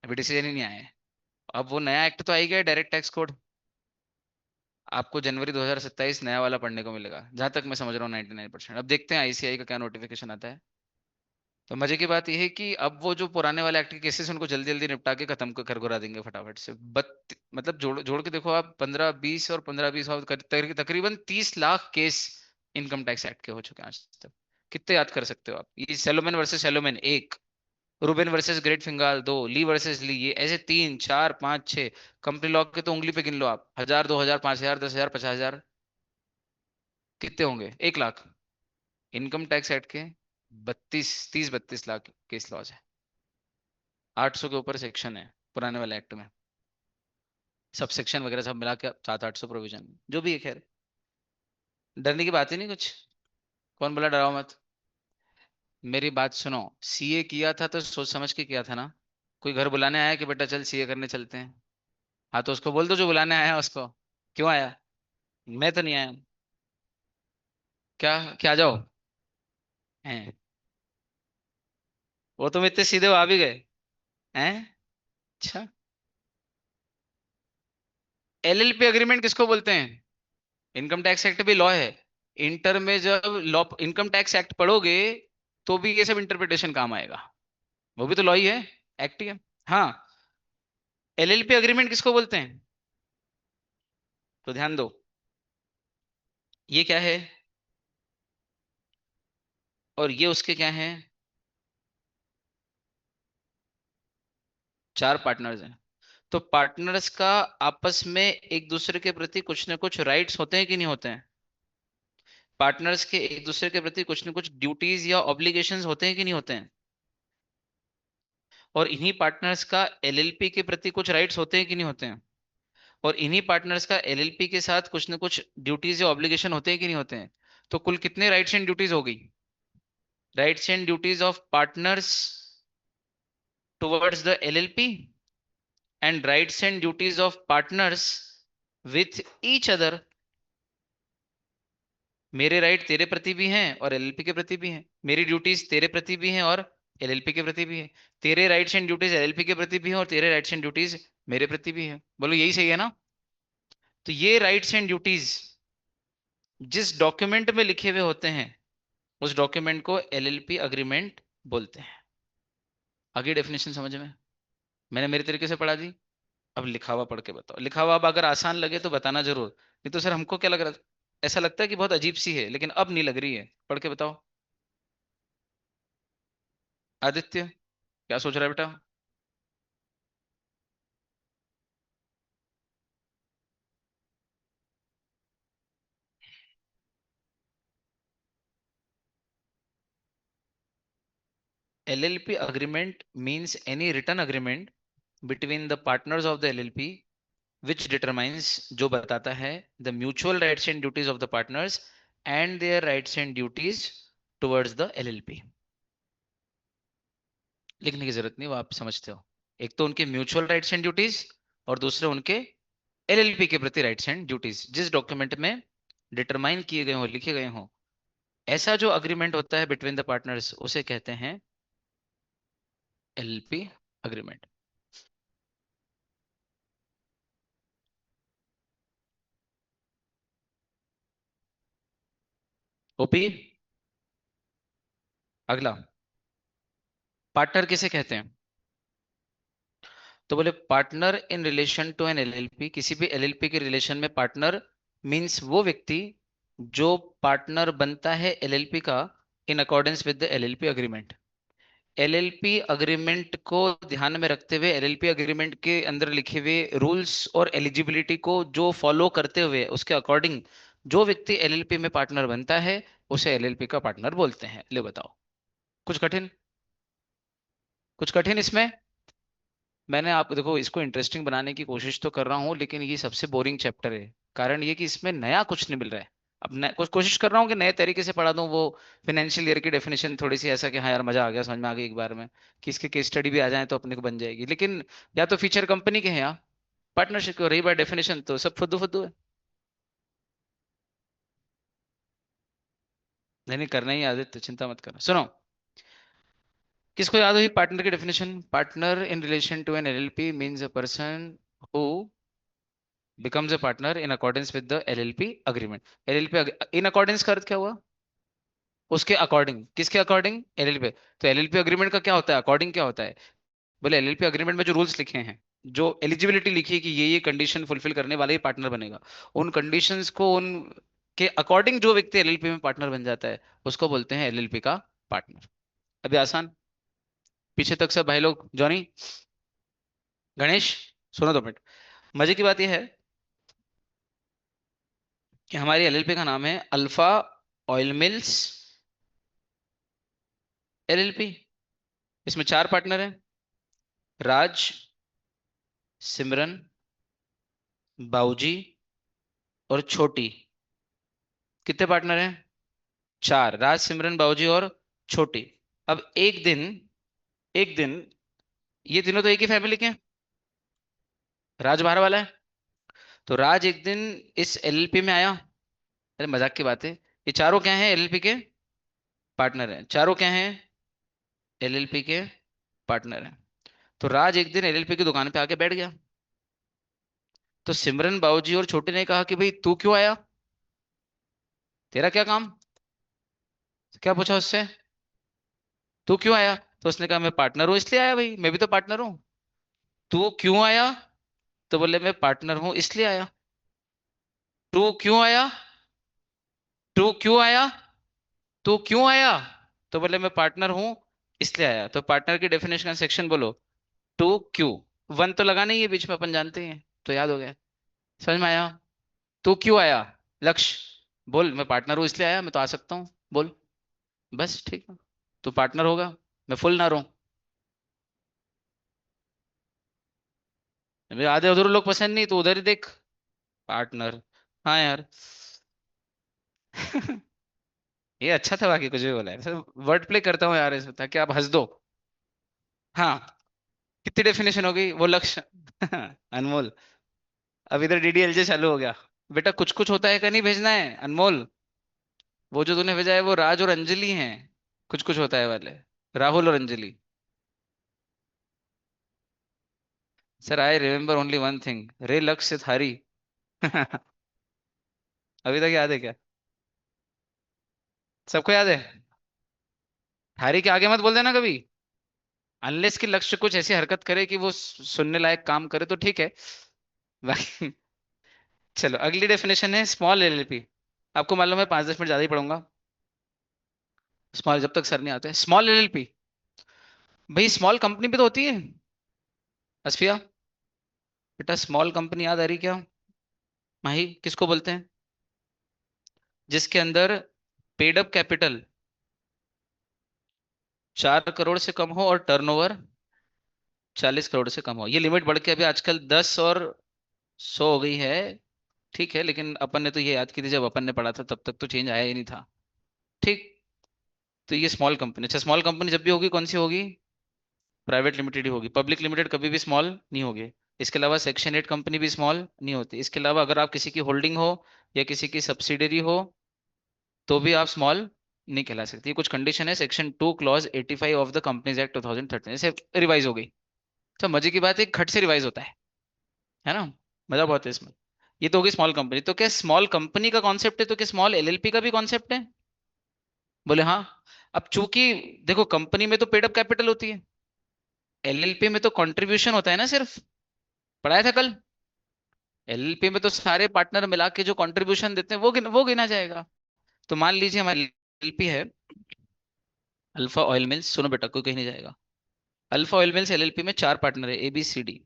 अभी डिसीजन ही नहीं आया है। अब वो नया एक्ट तो आ ही गया, डायरेक्ट टैक्स कोड। आपको जनवरी 2027 नया वाला पढ़ने को मिलेगा, जहां तक मैं समझ रहा हूँ 99%। अब देखते हैं आईसीआई का क्या नोटिफिकेशन आता है। तो मजे की बात यह है कि अब वो जो पुराने वाले एक्ट के केसेस उनको जल्दी जल्दी निपटा के खत्म कर करा देंगे फटाफट से। मतलब जोड़ जोड़ के देखो आप, 15-20 और 15-20 और तकरीबन 30 lakh case income tax act के हो चुके हैं आज तक। कितने याद कर सकते हो आप? ये सेलोमेन वर्सेस सेलोमेन एक, रूबेन वर्सेस ग्रेट फिंगाल दो, ली वर्सेस ली, ये ऐसे 3 4 5 6। कंपनी लॉ के तो उंगली पे गिन लो आप, 1000 2000 5000 10,000 50,000, कितने होंगे? 1 लाख। इनकम टैक्स एक्ट के 32 लाख केस लॉज है। 800 के ऊपर सेक्शन है पुराने वाले एक्ट में, सब सेक्शन वगैरह सब मिला के 700-800 प्रोविजन, जो भी है। खैर, डरने की बात ही नहीं कुछ। कौन बोला डराओ मत? मेरी बात सुनो, सीए किया था तो सोच समझ के किया था ना। कोई घर बुलाने आया कि बेटा चल सीए करने चलते हैं? हाँ तो उसको बोल दो जो बुलाने आया है उसको। क्यों आया? मैं तो नहीं आया। क्या क्या जाओ हैं? वो तुम इतने सीधे हो, आ भी गए हैं? अच्छा, एलएलपी एग्रीमेंट किसको बोलते हैं? इनकम टैक्स एक्ट भी लॉ है। इंटर में जब लॉ इनकम टैक्स एक्ट पढ़ोगे तो भी ये सब इंटरप्रिटेशन काम आएगा। वो भी तो लॉ ही है, एक्ट ही है। हाँ, एलएलपी एग्रीमेंट किसको बोलते हैं? तो ध्यान दो, ये क्या है और ये उसके क्या है? चार पार्टनर्स हैं। तो पार्टनर्स का आपस में एक दूसरे के प्रति कुछ ना कुछ राइट्स होते हैं कि नहीं होते हैं? पार्टनर्स के एक दूसरे के प्रति कुछ ना कुछ ड्यूटीज या ऑब्लिगेशंस होते हैं कि नहीं होते हैं? और इन्हीं पार्टनर्स का एलएलपी के प्रति कुछ राइट्स होते हैं कि नहीं होते हैं? और इन्हीं पार्टनर्स का एलएलपी के साथ कुछ ना कुछ ड्यूटीज या ऑब्लिगेशन होते हैं कि नहीं होते हैं? तो कुल कितने राइट्स एंड ड्यूटीज हो गई? Rights and duties of partners towards the LLP, and rights and duties of partners with each other. मेरे राइट तेरे प्रति भी हैं और एलएलपी के प्रति भी हैं, मेरी ड्यूटीज तेरे प्रति भी हैं और एलएलपी के प्रति भी है। तेरे राइट्स एंड ड्यूटीज एलएलपी के प्रति भी हैं और तेरे राइट्स एंड ड्यूटीज मेरे प्रति भी है। बोलो यही सही है ना? तो ये राइट्स एंड ड्यूटीज जिस डॉक्यूमेंट में लिखे हुए होते हैं, उस डॉक्यूमेंट को एलएलपी अग्रीमेंट बोलते हैं। आगे डेफिनेशन समझ में? मैंने मेरे तरीके से पढ़ा दी। अब लिखा हुआ पढ़ के बताओ। लिखा हुआ अब अगर आसान लगे तो बताना जरूर, नहीं तो सर हमको क्या लग रहा, ऐसा लगता है कि बहुत अजीब सी है, लेकिन अब नहीं लग रही है। पढ़ के बताओ। आदित्य, क्या सोच रहा है बेटा? LLP agreement means any written agreement between the partners of the LLP which determines, जो बताता है, the mutual rights and duties of the partners and their rights and duties towards the LLP। लिखने की जरूरत नहीं, वो आप समझते हो। एक तो उनके म्यूचुअल राइट्स एंड ड्यूटीज, और दूसरे उनके एलएलपी के प्रति राइट्स एंड ड्यूटीज जिस डॉक्यूमेंट में डिटरमाइन किए गए हो, लिखे गए हो। ऐसा जो अग्रीमेंट होता है बिटवीन द पार्टनर्स, उसे कहते हैं एलएलपी अग्रीमेंट। ओपी, अगला, पार्टनर किसे कहते हैं? तो बोले partner in relation to an LLP, किसी भी एलएलपी के रिलेशन में पार्टनर मींस वो व्यक्ति जो पार्टनर बनता है एलएलपी का in accordance with the LLP agreement. LLP agreement को ध्यान में रखते हुए, एलएलपी अग्रीमेंट के अंदर लिखे हुए रूल्स और एलिजिबिलिटी को जो फॉलो करते हुए, उसके अकॉर्डिंग जो व्यक्ति एलएलपी में पार्टनर बनता है, उसे एलएलपी का पार्टनर बोलते हैं। ले बताओ, कुछ कठिन? कुछ कठिन इसमें? मैंने आप देखो इसको इंटरेस्टिंग बनाने की कोशिश तो कर रहा हूँ, लेकिन ये सबसे बोरिंग चैप्टर है। कारण ये कि इसमें नया कुछ नहीं मिल रहा है। अब नया कुछ कोशिश कर रहा हूँ कि नए तरीके से पढ़ा दूं वो फाइनेंशियल ईयर की डेफिनेशन थोड़ी सी ऐसा कि हाँ यार मजा आ गया, समझ में आ गई एक बार में, कि इसके केस स्टडी भी आ जाए तो अपने को बन जाएगी। लेकिन या तो फीचर कंपनी के हैं या पार्टनरशिप की, रही बात डेफिनेशन तो सब फुद्दू फुद्दू है। नहीं नहीं, करना ही आदित्य, चिंता मत करो। सुनो, किसको याद हुई पार्टनर की definition? Partner in relation to an LLP means a person who becomes a partner in accordance with the LLP agreement। LLP in accordance का अर्थ क्या हुआ? उसके अकॉर्डिंग, किसके अकॉर्डिंग? एलएलपी। तो एलएलपी अग्रीमेंट का क्या होता है, अकॉर्डिंग क्या होता है? बोले एलएलपी अग्रीमेंट में जो रूल्स लिखे हैं, जो एलिजिबिलिटी लिखी है कि ये कंडीशन फुलफिल करने वाला ही पार्टनर बनेगा, उन कंडीशंस को उन के अकॉर्डिंग जो व्यक्ति एलएलपी में पार्टनर बन जाता है उसको बोलते हैं एलएलपी का पार्टनर। अभी आसान, पीछे तक सब भाई लोग, जॉनी, गणेश, सुनो 2 मिनट। मजे की बात यह है कि हमारी एलएलपी का नाम है अल्फा ऑयल मिल्स एलएलपी। इसमें 4 पार्टनर हैं, राज, सिमरन, बाऊजी और छोटी। कितने पार्टनर हैं? 4, राज, सिमरन, बाऊजी और छोटी। अब एक दिन ये तीनों तो एक ही फैमिली के हैं। राज बाहर वाला है। तो राज एक दिन इस एलएलपी में आया। अरे मजाक की बात है, ये चारों क्या हैं? एलएलपी के पार्टनर हैं। चारों क्या हैं? एलएलपी के पार्टनर हैं। तो राज एक दिन एलएलपी की दुकान पे आके बैठ गया। तो सिमरन, बाऊजी और छोटी ने कहा कि भाई तू क्यों आया, तेरा क्या काम? क्या पूछा उससे? तू क्यों आया? तो उसने कहा मैं पार्टनर हूं इसलिए आया, भाई मैं भी तो पार्टनर हूँ। तू क्यों आया? तो बोले मैं पार्टनर हूं इसलिए आया। तू क्यों आया? तू क्यों आया? तू क्यों आया? तो बोले मैं पार्टनर हूं इसलिए आया। तो पार्टनर की डेफिनेशन का सेक्शन बोलो। टू क्यों, वन तो लगाना ही है बीच में, अपन जानते हैं, तो याद हो गया। समझ में आया? तू क्यों आया, लक्ष्य, बोल मैं पार्टनर हूं इसलिए आया, मैं तो आ सकता हूँ, बोल। बस ठीक है, तू पार्टनर होगा, मैं फुल ना रहूं। मुझे आधे अधूरे लोग पसंद नहीं तो उधर ही देख, पार्टनर। हाँ यार। ये अच्छा था, बाकी कुछ भी बोला है, वर्ड प्ले करता हूँ यार इसमें ताकि आप हंस दो। हाँ, कितनी डेफिनेशन हो गई वो लक्ष्य? अनमोल, अब इधर डीडीएलजे चालू हो गया। बेटा कुछ कुछ होता है का नहीं भेजना है अनमोल। वो जो तूने भेजा है वो राज और अंजलि हैं, कुछ कुछ होता है वाले, राहुल और Anjali. Sir I remember only one thing, रे लक्ष्य थारी। अभी तक याद है क्या? सबको याद है? थारी के आगे मत बोल देना कभी, अनलेस कि लक्ष्य कुछ ऐसी हरकत करे कि वो सुनने लायक काम करे तो ठीक है। बाकी चलो अगली डेफिनेशन है स्मॉल एलएलपी। आपको मालूम है 5-10 मिनट ज्यादा ही पढ़ूंगा, स्मॉल जब तक सर नहीं आते। स्मॉल एलएलपी, भाई स्मॉल कंपनी भी तो होती है। असफिया, बेटा स्मॉल कंपनी याद आ रही क्या? माही, किसको बोलते हैं? जिसके अंदर पेड अप कैपिटल 4 करोड़ से कम हो और टर्नओवर 40 करोड़ से कम हो। ये लिमिट बढ़ के अभी आजकल 10 और 100 हो गई है। ठीक है, लेकिन अपन ने तो ये याद की थी जब अपन ने पढ़ा था, तब तक तो चेंज आया ही नहीं था। ठीक। तो ये स्मॉल कंपनी, अच्छा स्मॉल कंपनी जब भी होगी कौन सी होगी? प्राइवेट लिमिटेड ही होगी, पब्लिक लिमिटेड कभी भी स्मॉल नहीं होगी। इसके अलावा सेक्शन 8 कंपनी भी स्मॉल नहीं होती। इसके अलावा अगर आप किसी की होल्डिंग हो या किसी की सब्सिडरी हो तो भी आप स्मॉल नहीं कहला सकती। ये कुछ कंडीशन है, section 2 clause 85 of the companies act 2013 से रिवाइज हो गई। तो मजे की बात है, खट से रिवाइज होता है ना, मजा बहुत है इसमें। ये तो होगी स्मॉल कंपनी। तो क्या स्मॉल कंपनी का कॉन्सेप्ट है, तो क्या स्मॉल एलएलपी का भी कॉन्सेप्ट है? बोले हाँ। अब चूंकि देखो कंपनी में तो पेड अप कैपिटल होती है, एलएलपी में तो कंट्रीब्यूशन होता है ना सिर्फ, पढ़ाया था कल। एलएलपी में तो सारे पार्टनर मिला के जो कंट्रीब्यूशन देते हैं वो गिना जाएगा। तो मान लीजिए हमारी एलएलपी है अल्फा ऑयल मिल्स, सुनो बेटा कोई कहीं नहीं जाएगा। अल्फा ऑयल मिल्स एलएलपी में 4 पार्टनर है ABCD।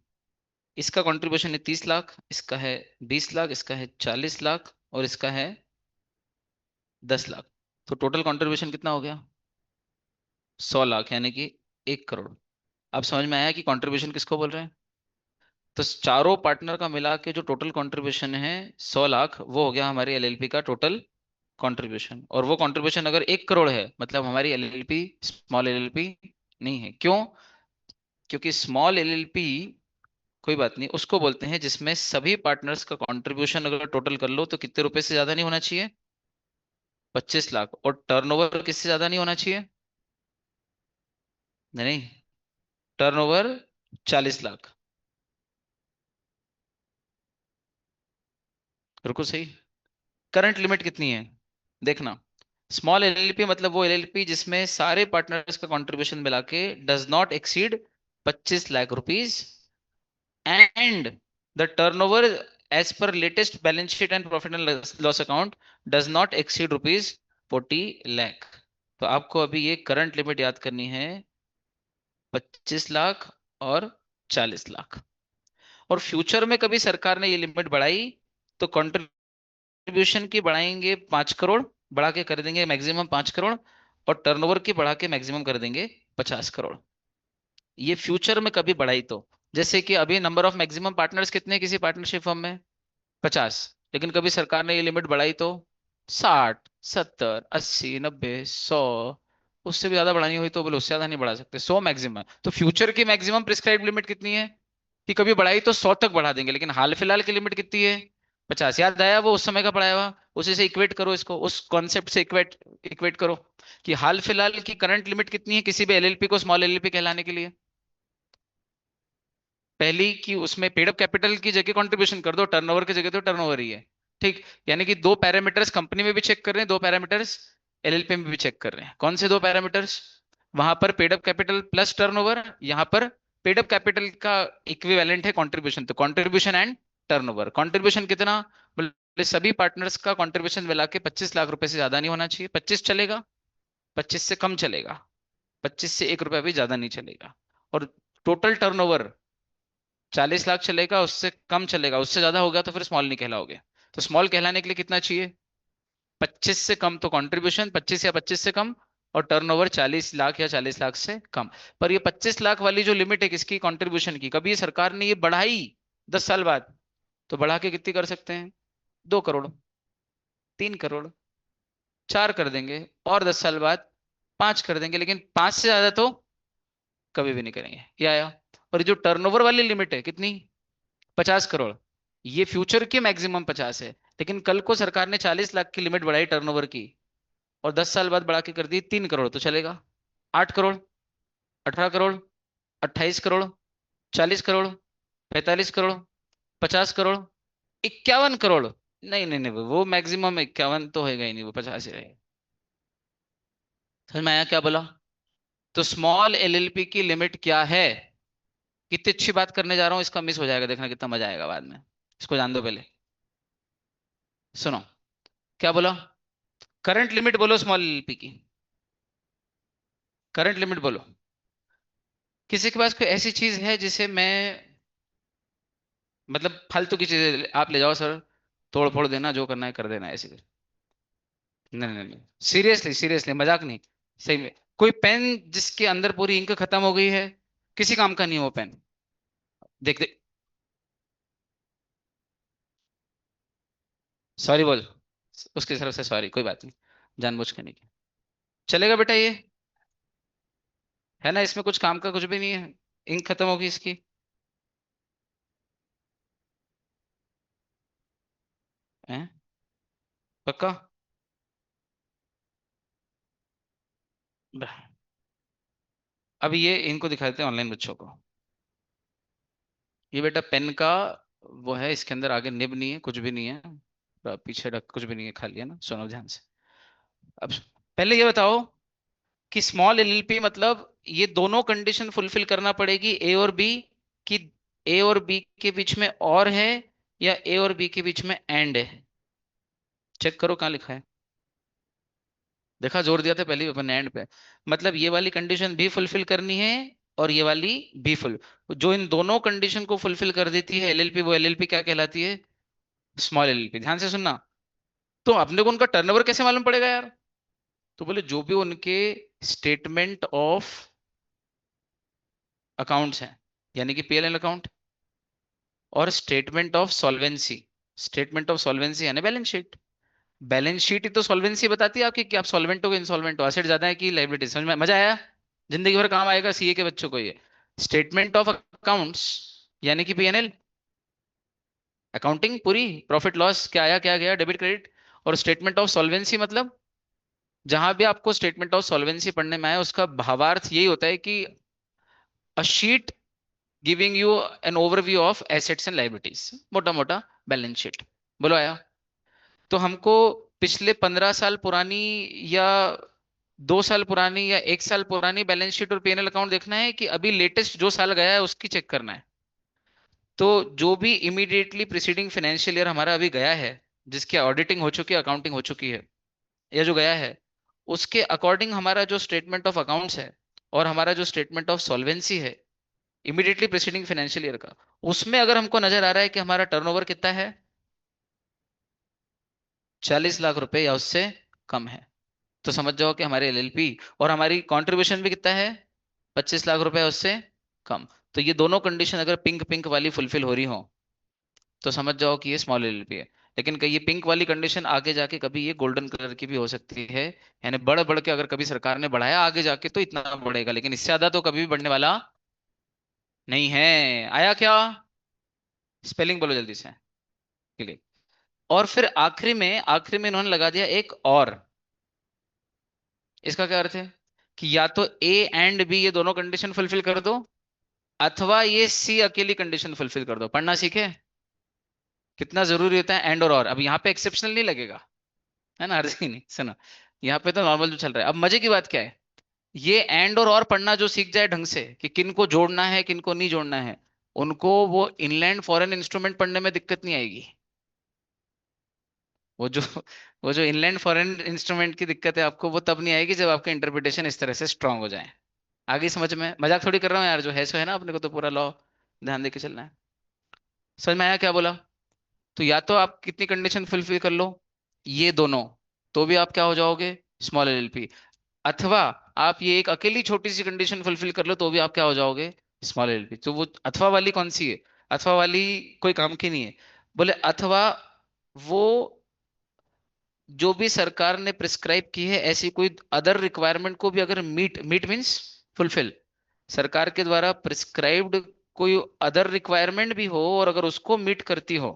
इसका कंट्रीब्यूशन है 30 लाख, इसका है 20 लाख, इसका है 40 लाख और इसका है 10 लाख। तो टोटल कंट्रीब्यूशन कितना हो गया? 100 लाख, यानी कि 1 करोड़। अब समझ में आया कि कंट्रीब्यूशन किसको बोल रहे हैं। तो चारों पार्टनर का मिला के जो टोटल कंट्रीब्यूशन है 100 लाख, वो हो गया हमारी एलएलपी का टोटल कंट्रीब्यूशन। और वो कंट्रीब्यूशन अगर 1 करोड़ है, मतलब हमारी एलएलपी स्मॉल एलएलपी नहीं है। क्यों? क्योंकि स्मॉल एलएलपी, कोई बात नहीं, उसको बोलते हैं जिसमें सभी पार्टनर्स का कंट्रीब्यूशन अगर टोटल कर लो तो कितने रुपए से ज्यादा नहीं होना चाहिए, 25 लाख। और टर्नओवर किससे ज्यादा नहीं होना चाहिए? नहीं नहीं, टर्नओवर 40 लाख। रुको सही, करंट लिमिट कितनी है देखना। स्मॉल एलएलपी मतलब वो एलएलपी जिसमें सारे पार्टनर्स का कंट्रीब्यूशन मिला के does not exceed 25 lakh rupees, and the turnover as per latest balance sheet and profit and loss account does not exceed rupees 40 lakh. तो आपको अभी ये करंट लिमिट याद करनी है, 25 लाख और 40 लाख। और फ्यूचर में कभी सरकार ने ये लिमिट बढ़ाई तो कंट्रीब्यूशन की बढ़ाएंगे 5 करोड़, बढ़ा के कर देंगे मैक्सिमम 5 करोड़, और टर्नओवर की बढ़ा के मैक्सिमम कर देंगे 50 करोड़। ये फ्यूचर में कभी बढ़ाई तो, जैसे कि अभी नंबर ऑफ मैक्सिमम पार्टनर्स कितने हैं किसी पार्टनरशिप फर्म में? 50। लेकिन कभी सरकार ने ये लिमिट बढ़ाई तो 60, 70, 80, 90, 100, उससे भी ज्यादा बढ़ानी हुई तो बोले उससे ज्यादा नहीं बढ़ा सकते, 100 मैक्सिमम। तो फ्यूचर की मैक्सिमम प्रिस्क्राइब लिमिट कितनी है कि कभी बढ़ाई तो 100 तक बढ़ा देंगे, लेकिन हाल फिलहाल की लिमिट कितनी है? 50। याद आया वो उस समय का पढ़ाया हुआ, उसी से इक्वेट करो इसको, उस कॉन्सेप्ट से इक्वेट इक्वेट करो कि हाल फिलहाल की करंट लिमिट कितनी है किसी भी एलएलपी को स्मॉल एलएलपी कहलाने के लिए। पहली कि उसमें पेड अप कैपिटल की जगह कंट्रीब्यूशन कर दो, टर्नओवर की जगह तो टर्नओवर ही है। ठीक, यानी कि दो पैरामीटर्स कंपनी में भी चेक कर रहे हैं, दो पैरामीटर्स एलएलपी में भी चेक कर रहे हैं। कौन से दो पैरामीटर्स? वहां पर paid up capital plus turnover, यहाँ पर पेड अप कैपिटल का इक्विवेलेंट है कंट्रीब्यूशन, तो कंट्रीब्यूशन एंड टर्नओवर। कंट्रीब्यूशन कितना? बोले सभी पार्टनर्स का कंट्रीब्यूशन मिला के 25 लाख रुपए से ज्यादा नहीं होना चाहिए। 25 चलेगा, 25 से कम चलेगा, 25 से 1 रुपया भी ज्यादा नहीं चलेगा। और टोटल टर्नओवर 40 लाख चलेगा, उससे कम चलेगा, उससे ज्यादा होगा तो फिर स्मॉल नहीं कहलाओगे। तो स्मॉल कहलाने के लिए कितना चाहिए? 25 से कम तो कंट्रीब्यूशन 25 या 25 से कम, और टर्नओवर 40 लाख या 40 लाख से कम। पर ये 25 लाख वाली जो लिमिट है किसकी? कंट्रीब्यूशन की। कभी ये सरकार ने ये बढ़ाई 10 साल बाद तो बढ़ा के कितनी कर सकते हैं? 2 करोड़, 3 करोड़, 4 कर देंगे, और 10 साल बाद 5 कर देंगे, लेकिन 5 से ज्यादा तो कभी भी नहीं करेंगे। ये आया। और ये जो टर्नओवर वाली लिमिट है कितनी? 50 करोड़। ये फ्यूचर की मैक्सिमम 50 है, लेकिन कल को सरकार ने 40 लाख की लिमिट बढ़ाई टर्नओवर की, और 10 साल बाद बढ़ा के कर दी 3 करोड़, तो चलेगा। 8 करोड़, 18 करोड़, 28 करोड़, 40 करोड़, 45 करोड़, 50 करोड़, 51 करोड़। नहीं नहीं नहीं, वो मैक्सिमम 51 तो होगा ही नहीं, वो 50 ही रहेगा। समझ में आया क्या बोला? तो स्मॉल एलएलपी की लिमिट क्या है? कितनी अच्छी बात करने जा रहा हूं, इसका मिस हो जाएगा, देखना कितना मजा आएगा बाद में। इसको जान दो पहले, सुनो क्या बोला। करंट लिमिट बोलो स्मॉल एलएलपी की, करंट लिमिट बोलो। किसी के पास कोई ऐसी चीज है जिसे मैं, मतलब फालतू की चीजें आप ले जाओ सर, तोड़ फोड़ देना, जो करना है कर देना, ऐसे कर। नहीं नहीं नहीं, सीरियसली सीरियसली, मजाक नहीं, सही में। कोई पेन जिसके अंदर पूरी इंक खत्म हो गई है, किसी काम का नहीं है वो पेन। देख देख, सॉरी बोल, उसकी तरफ से सॉरी, कोई बात नहीं, जानबूझ के नहीं किया। चलेगा बेटा ये, है ना, इसमें कुछ काम का कुछ भी नहीं है, इंक खत्म होगी इसकी। हैं? पक्का? अब ये इनको दिखाते हैं ऑनलाइन बच्चों को। ये बेटा पेन का वो है, इसके अंदर आगे निब नहीं है, कुछ भी नहीं है, पीछे डक कुछ भी नहीं है, खाली है ना, सुनो ध्यान से। अब पहले ये बताओ कि स्मॉल एलएलपी मतलब ये दोनों कंडीशन फुलफिल करना पड़ेगी, ए और बी, कि ए और बी के बीच में और है, या ए और बी के बीच में एंड है। चेक करो कहाँ लिखा है। देखा, जोर दिया था पहले ही अपन एंड पे। मतलब ये वाली कंडीशन भी फुलफिल करनी है, और ये वाली भी फुल, जो इन दोनों कंडीशन को फुलफिल कर देती है एलएलपी, वो एलएलपी क्या कहलाती है? Small LLP. ध्यान से सुनना। तो अपने को उनका टर्नओवर कैसे मालूम पड़ेगा यार? तो बोले जो भी उनके स्टेटमेंट ऑफ अकाउंट्स हैं, यानी कि पीएल अकाउंट और statement of solvency. Statement of solvency यानी बैलेंस शीट। बैलेंस शीट ही तो सॉल्वेंसी बताती है आपकी कि आप सॉल्वेंट हो कि इंसॉल्वेंट हो, एसेट ज्यादा है कि लायबिलिटी। समझ में मजा आया? जिंदगी भर काम आएगा सीए के बच्चों को ये। स्टेटमेंट ऑफ अकाउंट्स यानी कि पीएनएल, अकाउंटिंग पूरी, प्रॉफिट लॉस, क्या आया क्या गया, डेबिट क्रेडिट। और स्टेटमेंट ऑफ सॉल्वेंसी मतलब जहां भी आपको स्टेटमेंट ऑफ सॉल्वेंसी पढ़ने में आया उसका भावार्थ यही होता है कि a sheet giving you an overview of assets and liabilities, मोटा मोटा बैलेंस शीट। बोलो आया? तो हमको पिछले 15 साल पुरानी या 2 साल पुरानी या 1 साल पुरानी बैलेंस शीट और पीएनएल अकाउंट देखना है कि अभी लेटेस्ट जो साल गया है उसकी चेक करना है? तो जो भी इमीडिएटली प्रीसीडिंग फाइनेंशियल ईयर हमारा अभी गया है, जिसकी ऑडिटिंग हो चुकी है, अकाउंटिंग हो चुकी है, या जो गया है, उसके अकॉर्डिंग हमारा जो स्टेटमेंट ऑफ अकाउंट्स है और हमारा जो स्टेटमेंट ऑफ सॉल्वेंसी है इमीडिएटली प्रीसीडिंग फाइनेंशियल ईयर का, उसमें अगर हमको नजर आ रहा है कि हमारा टर्नओवर कितना है, 40 लाख रुपए या उससे कम है, तो समझ जाओ कि हमारे एलएलपी और हमारी कंट्रीब्यूशन भी कितना है, 25 लाख रुपए उससे कम। तो ये दोनों कंडीशन अगर पिंक पिंक वाली फुलफिल हो रही हो तो समझ जाओ कि ये स्मॉल एलएलपी है। लेकिन कहीं ये पिंक वाली कंडीशन आगे जाके कभी ये गोल्डन कलर की भी हो सकती है, यानी बढ़ बढ़ के अगर कभी सरकार ने बढ़ाया आगे जाके तो इतना बढ़ेगा, लेकिन इससे ज्यादा तो कभी भी बढ़ने वाला नहीं है। आया क्या? स्पेलिंग बोलो जल्दी से, क्लिक। और फिर आखिरी में इन्होंने लगा दिया एक और। इसका क्या अर्थ है कि या तो ए एंड बी ये दोनों कंडीशन फुलफिल कर दो, अथवा ये सी अकेली कंडीशन फुलफिल कर दो। पढ़ना सीखे कितना जरूरी होता है एंड और अब यहाँ पे एक्सेप्शनल नहीं लगेगा, है ना? अर्जी नहीं सुनो, यहाँ पे तो नॉर्मल जो चल रहा है। अब मजे की बात क्या है, ये एंड और पढ़ना जो सीख जाए ढंग से कि किन को जोड़ना है किन को नहीं जोड़ना है, उनको वो इनलैंड फॉरेन इंस्ट्रूमेंट पढ़ने में दिक्कत नहीं आएगी। वो जो वो जो इनलैंड फॉरेन इंस्ट्रूमेंट की दिक्कत है आपको, वो तब नहीं आएगी जब आपका इंटरप्रिटेशन इस तरह से स्ट्रांग हो जाए। आगे समझ में? मजाक थोड़ी कर रहा हूँ यार, जो है सो है ना, अपने को तो पूरा लॉ ध्यान देके चलना है। समझ में आया क्या बोला? तो या तो आप कितनी कंडीशन फुलफिल कर लो, ये दोनों, तो भी आप क्या हो जाओगे, स्मॉल एलएलपी। अथवा आप ये एक अकेली छोटी सी कंडीशन फुलफिल कर लो तो भी आप क्या हो जाओगे, स्मॉल एलएलपी। तो वो अथवा वाली कौन सी है? अथवा वाली कोई काम की नहीं है। बोले अथवा वो जो भी सरकार ने प्रिस्क्राइब की है ऐसी कोई अदर रिक्वायरमेंट को भी अगर मीट मीट मींस फुलफिल, सरकार के द्वारा प्रिस्क्राइब्ड कोई अदर रिक्वायरमेंट भी हो और अगर उसको मीट करती हो,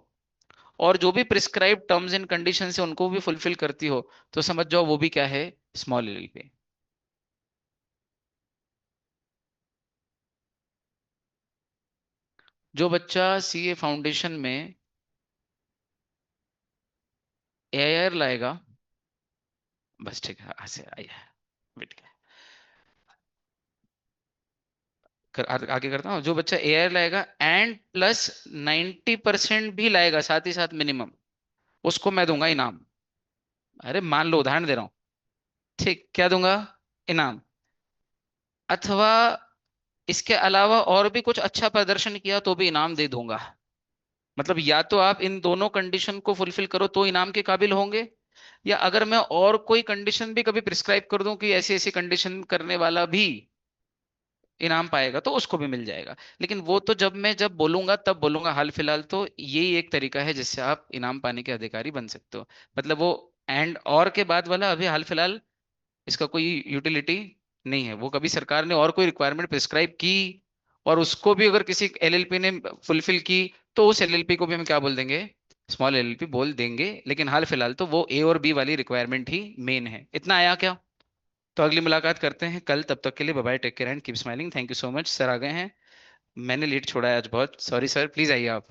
और जो भी प्रिस्क्राइब टर्म्स एंड कंडीशन है उनको भी फुलफिल करती हो, तो समझ जाओ वो भी क्या है, स्मॉल एलएलपी। जो बच्चा सीए फाउंडेशन में एआईआर लाएगा, बस ठीक है, ऐसे आइए, वेट आगे करता हूँ। जो बच्चा एआईआर लाएगा एंड प्लस 90% भी लाएगा साथ ही साथ मिनिमम, उसको मैं दूंगा इनाम। अरे मान लो उदाहरण दे रहा हूँ, ठीक, क्या दूंगा, इनाम। अथवा इसके अलावा और भी कुछ अच्छा प्रदर्शन किया तो भी इनाम दे दूंगा। मतलब या तो आप इन दोनों कंडीशन को फुलफिल करो तो इनाम के काबिल होंगे, या अगर मैं और कोई कंडीशन भी कभी प्रिस्क्राइब कर दूं कि ऐसी ऐसी कंडीशन करने वाला भी इनाम पाएगा तो उसको भी मिल जाएगा। लेकिन वो तो जब बोलूंगा तब बोलूंगा, हाल फिलहाल तो यही एक तरीका है जिससे आप इनाम पाने के अधिकारी बन सकते हो। मतलब वो एंड और के बाद वाला अभी हाल फिलहाल इसका कोई यूटिलिटी नहीं है। वो कभी सरकार ने और कोई रिक्वायरमेंट प्रिस्क्राइब की और उसको भी अगर किसी एलएलपी ने फुलफिल की, तो उस एलएलपी को भी हम क्या बोल देंगे, स्मॉल एलएलपी बोल देंगे। लेकिन हाल फिलहाल तो वो ए और बी वाली रिक्वायरमेंट ही मेन है। इतना आया क्या? तो अगली मुलाकात करते हैं कल, तब तक के लिए bye bye, take care and keep smiling. Thank you so much. Sir आ गए हैं, मैंने लेट छोड़ा है आज बहुत, सॉरी सर, प्लीज आइए आप।